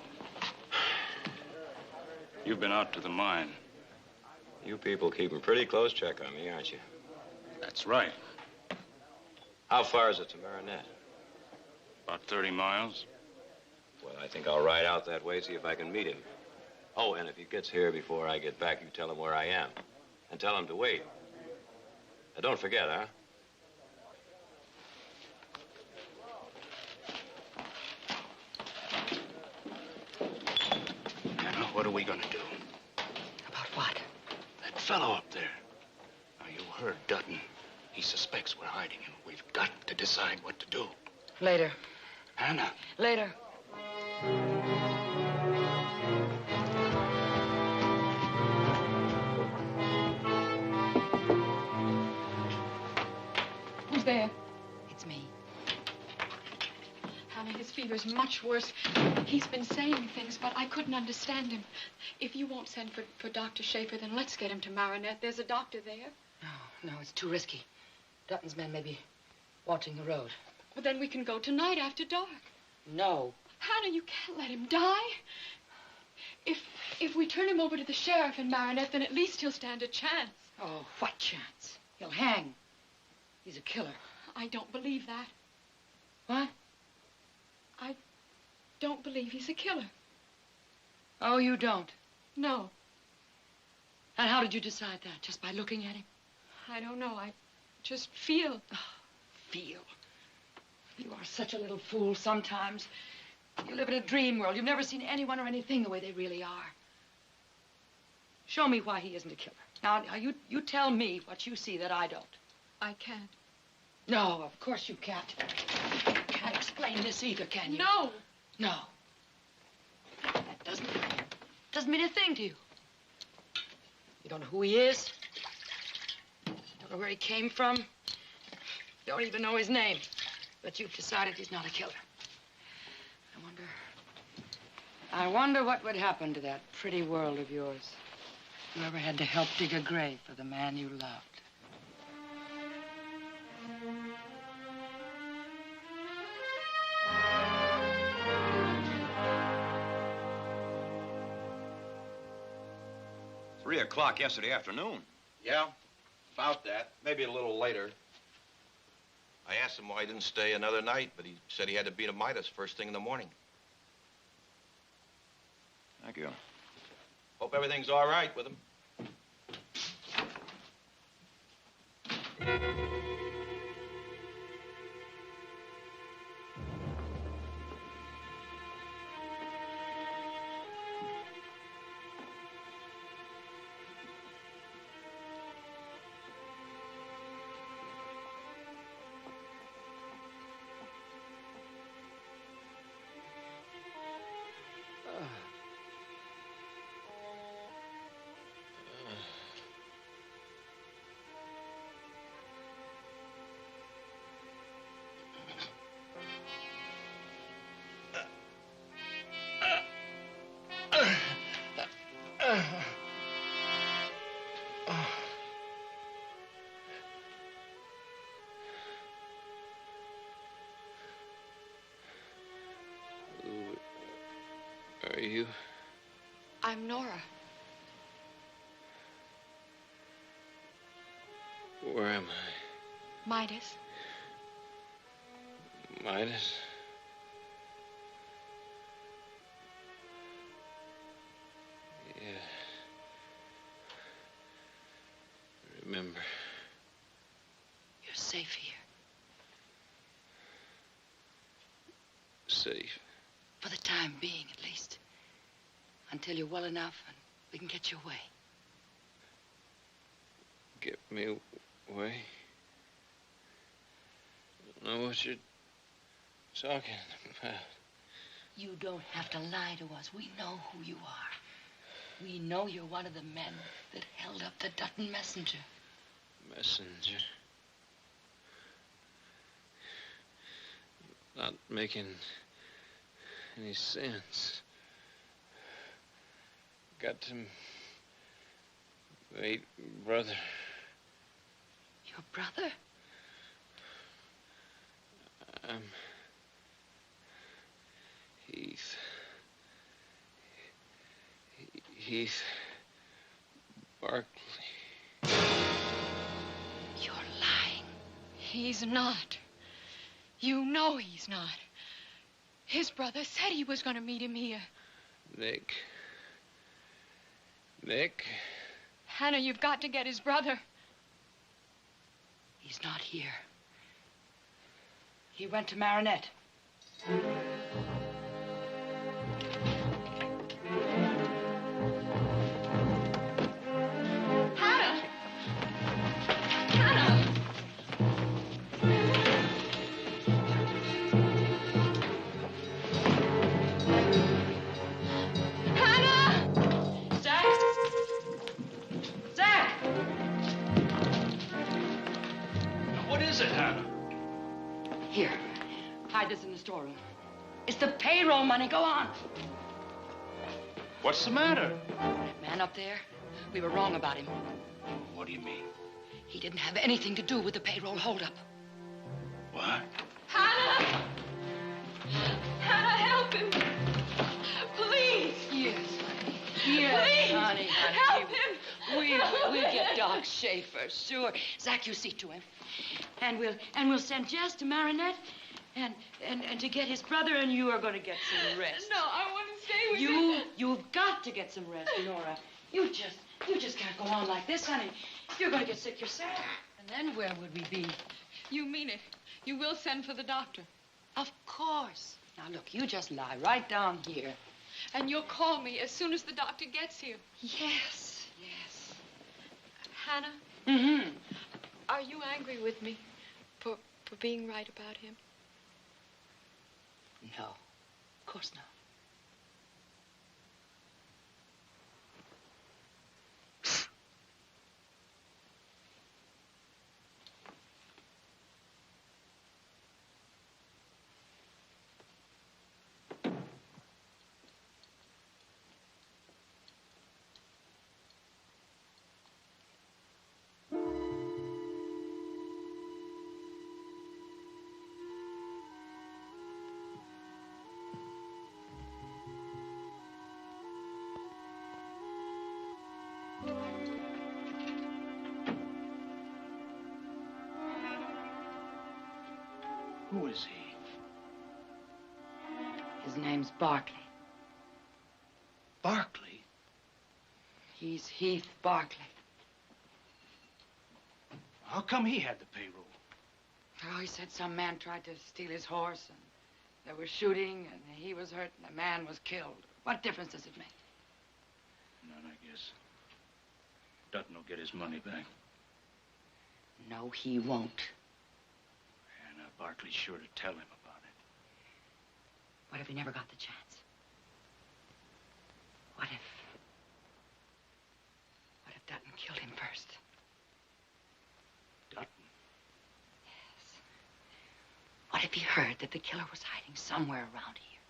You've been out to the mine. You people keeping pretty close check on me, aren't you? That's right. How far is it to Marinette? About 30 miles. Well, I think I'll ride out that way, see if I can meet him. Oh, and if he gets here before I get back, you tell him where I am. And tell him to wait. Now, don't forget, huh? Now, what are we gonna do? About what? That fellow up there. Now, you heard Dutton. He suspects we're hiding him. We've got to decide what to do. Later. Hannah. Later. Who's there? It's me. Hannah, his fever's much worse. He's been saying things, but I couldn't understand him. If you won't send for Dr. Schaefer, then let's get him to Marinette. There's a doctor there. No, it's too risky. Dutton's men may be watching the road. Well, then we can go tonight after dark. No. Hannah, you can't let him die. If we turn him over to the sheriff in Marinette, then at least he'll stand a chance. Oh, what chance? He'll hang. He's a killer. I don't believe that. What? I don't believe he's a killer. Oh, you don't? No. And how did you decide that? Just by looking at him? I don't know. I just feel. Oh, feel? You are such a little fool sometimes. You live in a dream world. You've never seen anyone or anything the way they really are. Show me why he isn't a killer. Now, you tell me what you see that I don't. I can't. No, of course you can't. You can't explain this either, can you? No. No. That doesn't mean a thing to you. You don't know who he is. You don't know where he came from. You don't even know his name. But you've decided he's not a killer. I wonder what would happen to that pretty world of yours. You ever had to help dig a grave for the man you loved. Three o'clock yesterday afternoon. Yeah, about that. Maybe a little later. I asked him why he didn't stay another night, but he said he had to be to Midas first thing in the morning. Thank you. Hope everything's all right with him. Who are you? I'm Nora. Where am Midas. I? Midas? Yeah. Remember. You're safe here. Safe. For the time being, at least. Until you're well enough and we can get you away. get me away. I don't know what you're talking about. You don't have to lie to us. We know who you are. We know you're one of the men that held up the Dutton messenger. Messenger? Not making any sense. Got to meet brother. Your brother? Heath. Heath Barkley. You're lying. He's not. You know he's not. His brother said he was going to meet him here. Nick. Hannah, you've got to get his brother. He's not here. He went to Marinette. Hannah! Hannah! What is it, Hannah? Here, hide this in the storeroom. It's the payroll money. Go on. What's the matter? That man up there, we were wrong about him. What do you mean? He didn't have anything to do with the payroll holdup. What? Hannah! Hannah, help him! Please! Yes, honey. Yes, Please! honey. Help him! We'll get Doc Schaefer, sure. Zach, you see to him. And we'll send Jess to Marinette and to get his brother, and you are going to get some rest. No, I want to stay with him. You've got to get some rest, Nora. You just can't go on like this, honey. You're going to get sick yourself. And then where would we be? You mean it. You will send for the doctor. Of course. Now, look, you just lie right down here. And you'll call me as soon as the doctor gets here. Yes, yes. Hannah? Mm-hmm. Are you angry with me for being right about him? No, of course not. Who is he? His name's Barkley. Barkley? He's Heath Barkley. How come he had the payroll? Oh, he said some man tried to steal his horse, and there was shooting, and he was hurt, and the man was killed. What difference does it make? None, I guess. Dutton will get his money back. No, he won't. And Barkley's sure to tell him about it. What if he never got the chance? What if Dutton killed him first? Dutton? Yes. What if he heard that the killer was hiding somewhere around here?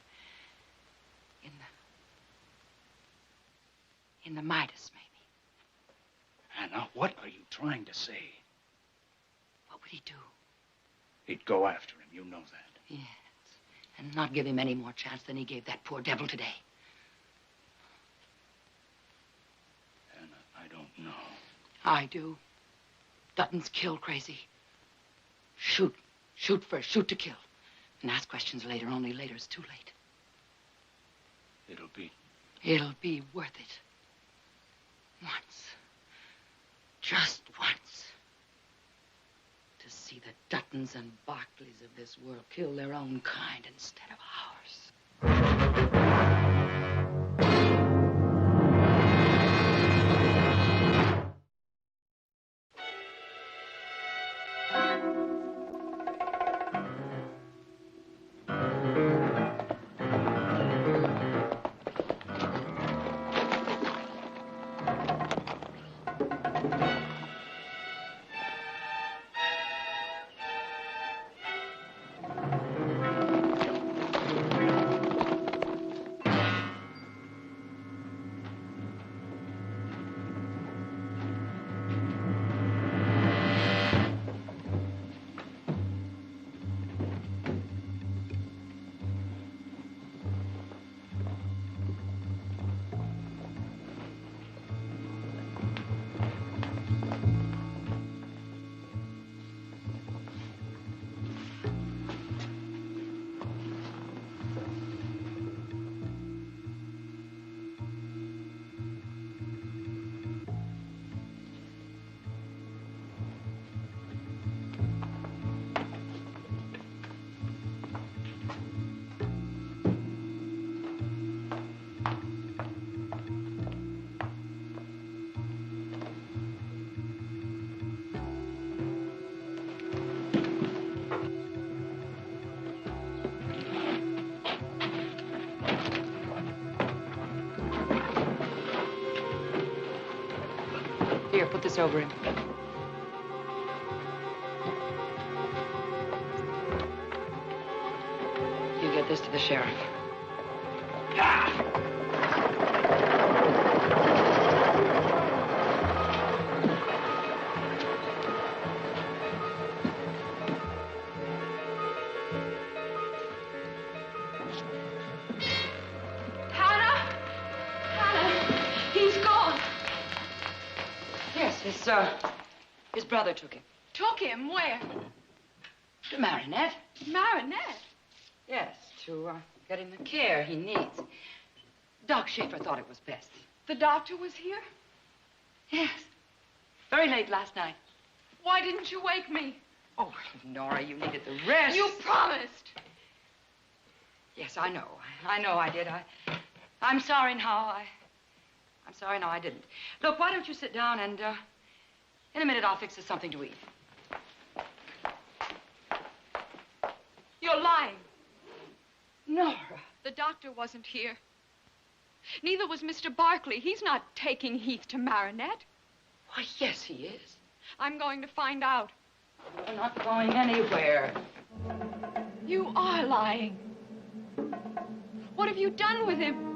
In the Midas, maybe. Hannah, what are you trying to say? What would he do? He'd go after him, you know that. Yes. And not give him any more chance than he gave that poor devil today. Hannah, I don't know. I do. Dutton's kill crazy. Shoot. Shoot first. Shoot to kill. And ask questions later. Only later is too late. It'll be worth it. Once. Just once. To see the Duttons and Barkleys of this world kill their own kind instead of ours. Here, put this over him. You get this to the sheriff. Hannah! Hannah! He's gone. Yes, his brother took him. Took him? Where? To Marinette. Marinette? Yes, to get him the care he needs. Doc Schaefer thought it was best. The doctor was here? Yes. Very late last night. Why didn't you wake me? Oh, Nora, you needed the rest. You promised. Yes, I know. I know I did. I'm sorry now. I'm sorry now I didn't. Look, why don't you sit down and, in a minute I'll fix us something to eat. You're lying. Nora. The doctor wasn't here. Neither was Mr. Barkley. He's not taking Heath to Marinette. Why, yes, he is. I'm going to find out. You're not going anywhere. You are lying. What have you done with him?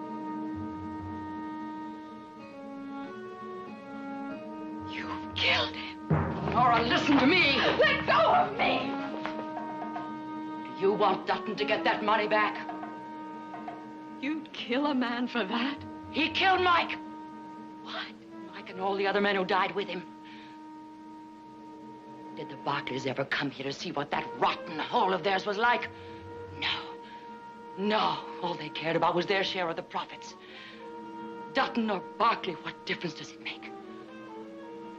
You've killed him. Nora, listen to me. Let go of me. Do you want Dutton to get that money back? You'd kill a man for that? He killed Mike. What? Mike and all the other men who died with him. Did the Barkleys ever come here to see what that rotten hole of theirs was like? No. No. All they cared about was their share of the profits. Dutton or Barkley, what difference does it make?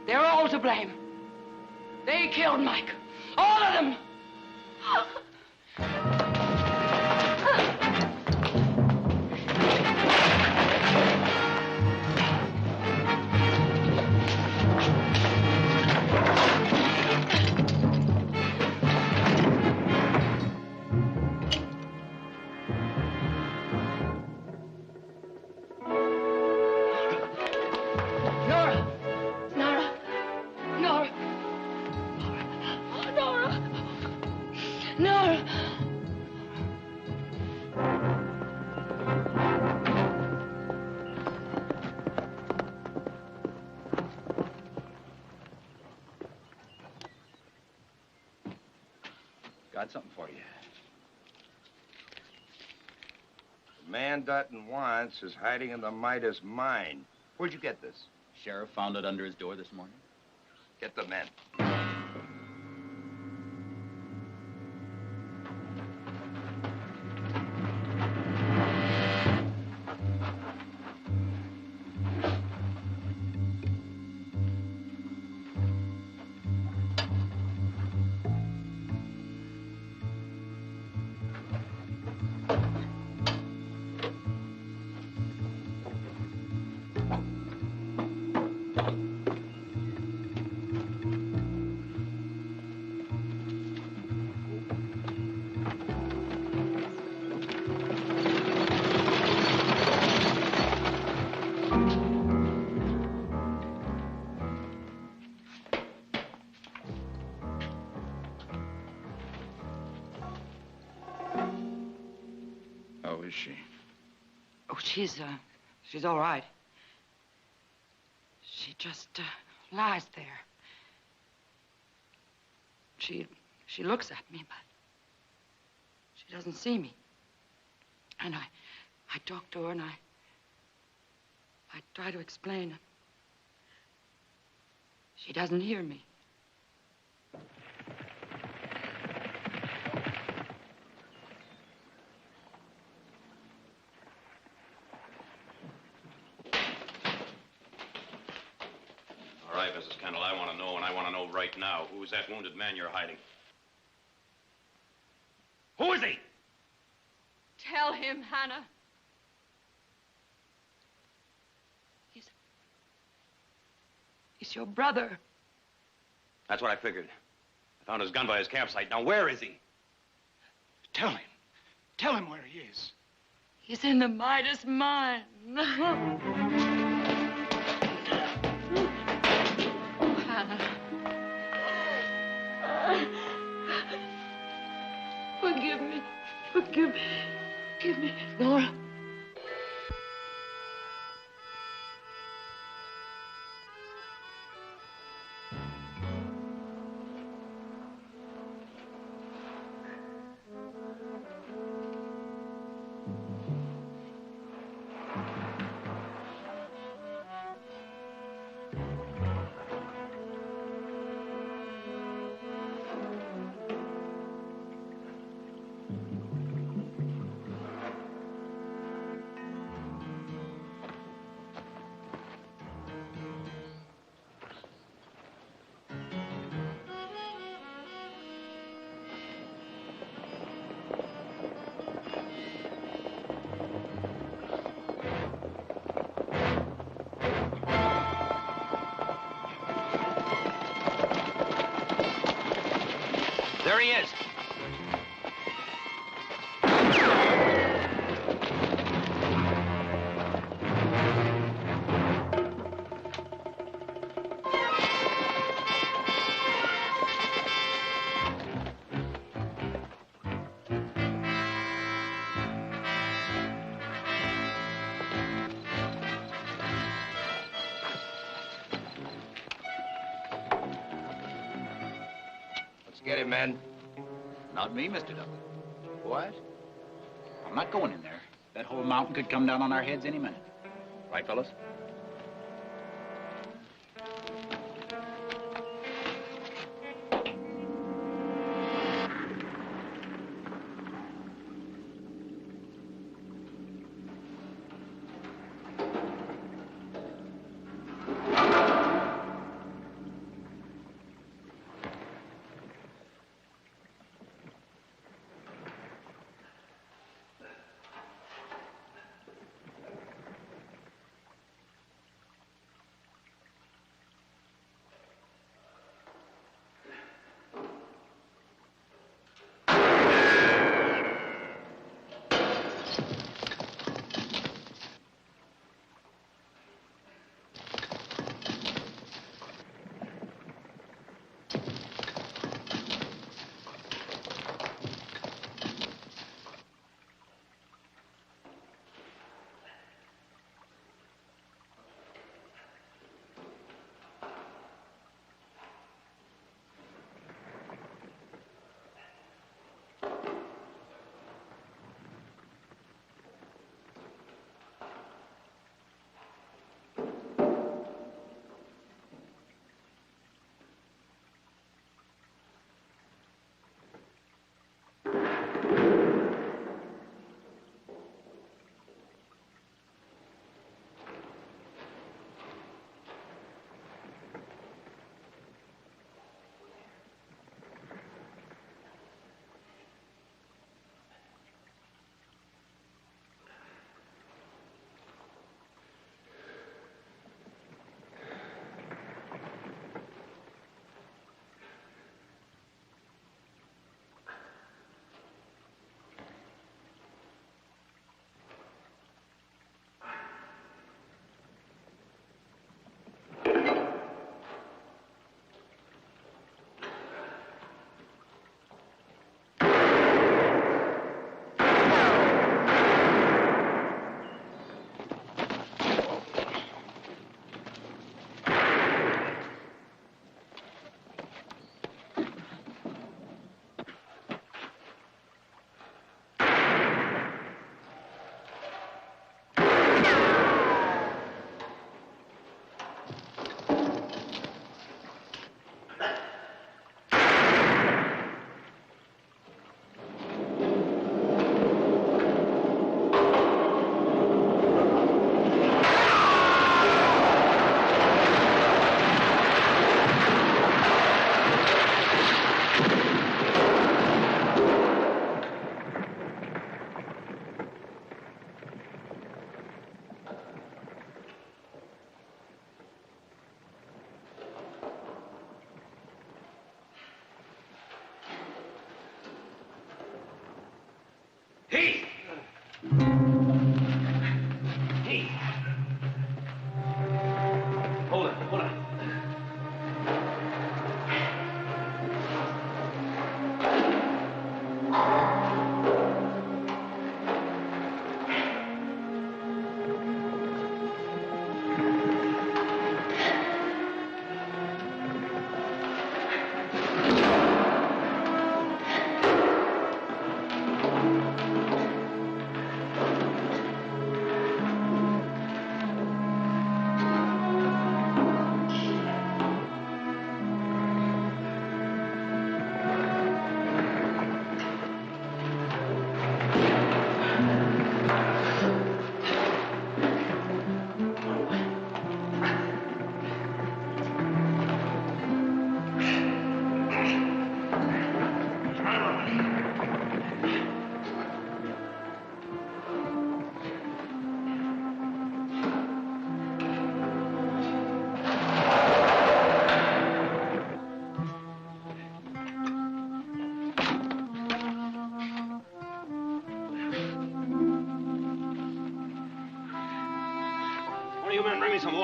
They're all to blame. They killed Mike. All of them. Got something for you. The man Dutton wants is hiding in the Midas mine. Where'd you get this? Sheriff found it under his door this morning. Get the men. How is she? Oh, she's all right. She just lies there. She looks at me, but she doesn't see me. And I talk to her, and I try to explain. She doesn't hear me. All right, Mrs. Kendall, I want to know, and I want to know right now, who is that wounded man you're hiding? Who is he? Tell him, Hannah. He's your brother. That's what I figured. I found his gun by his campsite. Now, where is he? Tell him. Tell him where he is. He's in the Midas mine. Oh, Hannah. Forgive me. Forgive me. Forgive me, Nora. There he is. Get him, men. Not me, Mr. Duffy. What? I'm not going in there. That whole mountain could come down on our heads any minute. Right, fellas?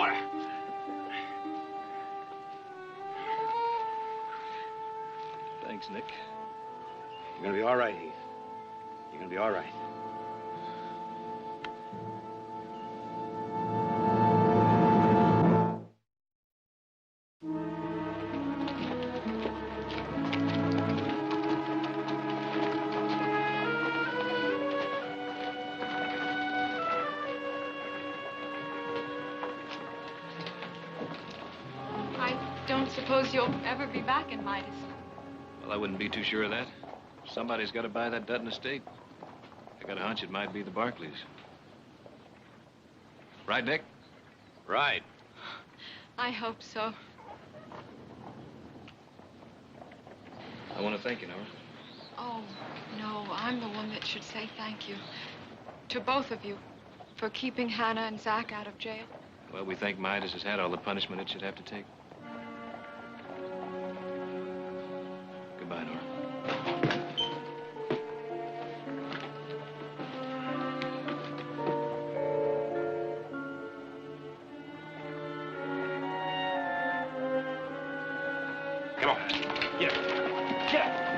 water. Thanks, Nick. You're gonna be all right, Heath. You're gonna be all right. I don't suppose you'll ever be back in Midas. Well, I wouldn't be too sure of that. Somebody's got to buy that Dutton estate. I got a hunch it might be the Barkleys. Right, Nick? Right. I hope so. I want to thank you, Nora. Oh, no, I'm the one that should say thank you. To both of you for keeping Hannah and Zach out of jail. Well, we think Midas has had all the punishment it should have to take. Goodbye, Nora. Come on. Get up. Get up.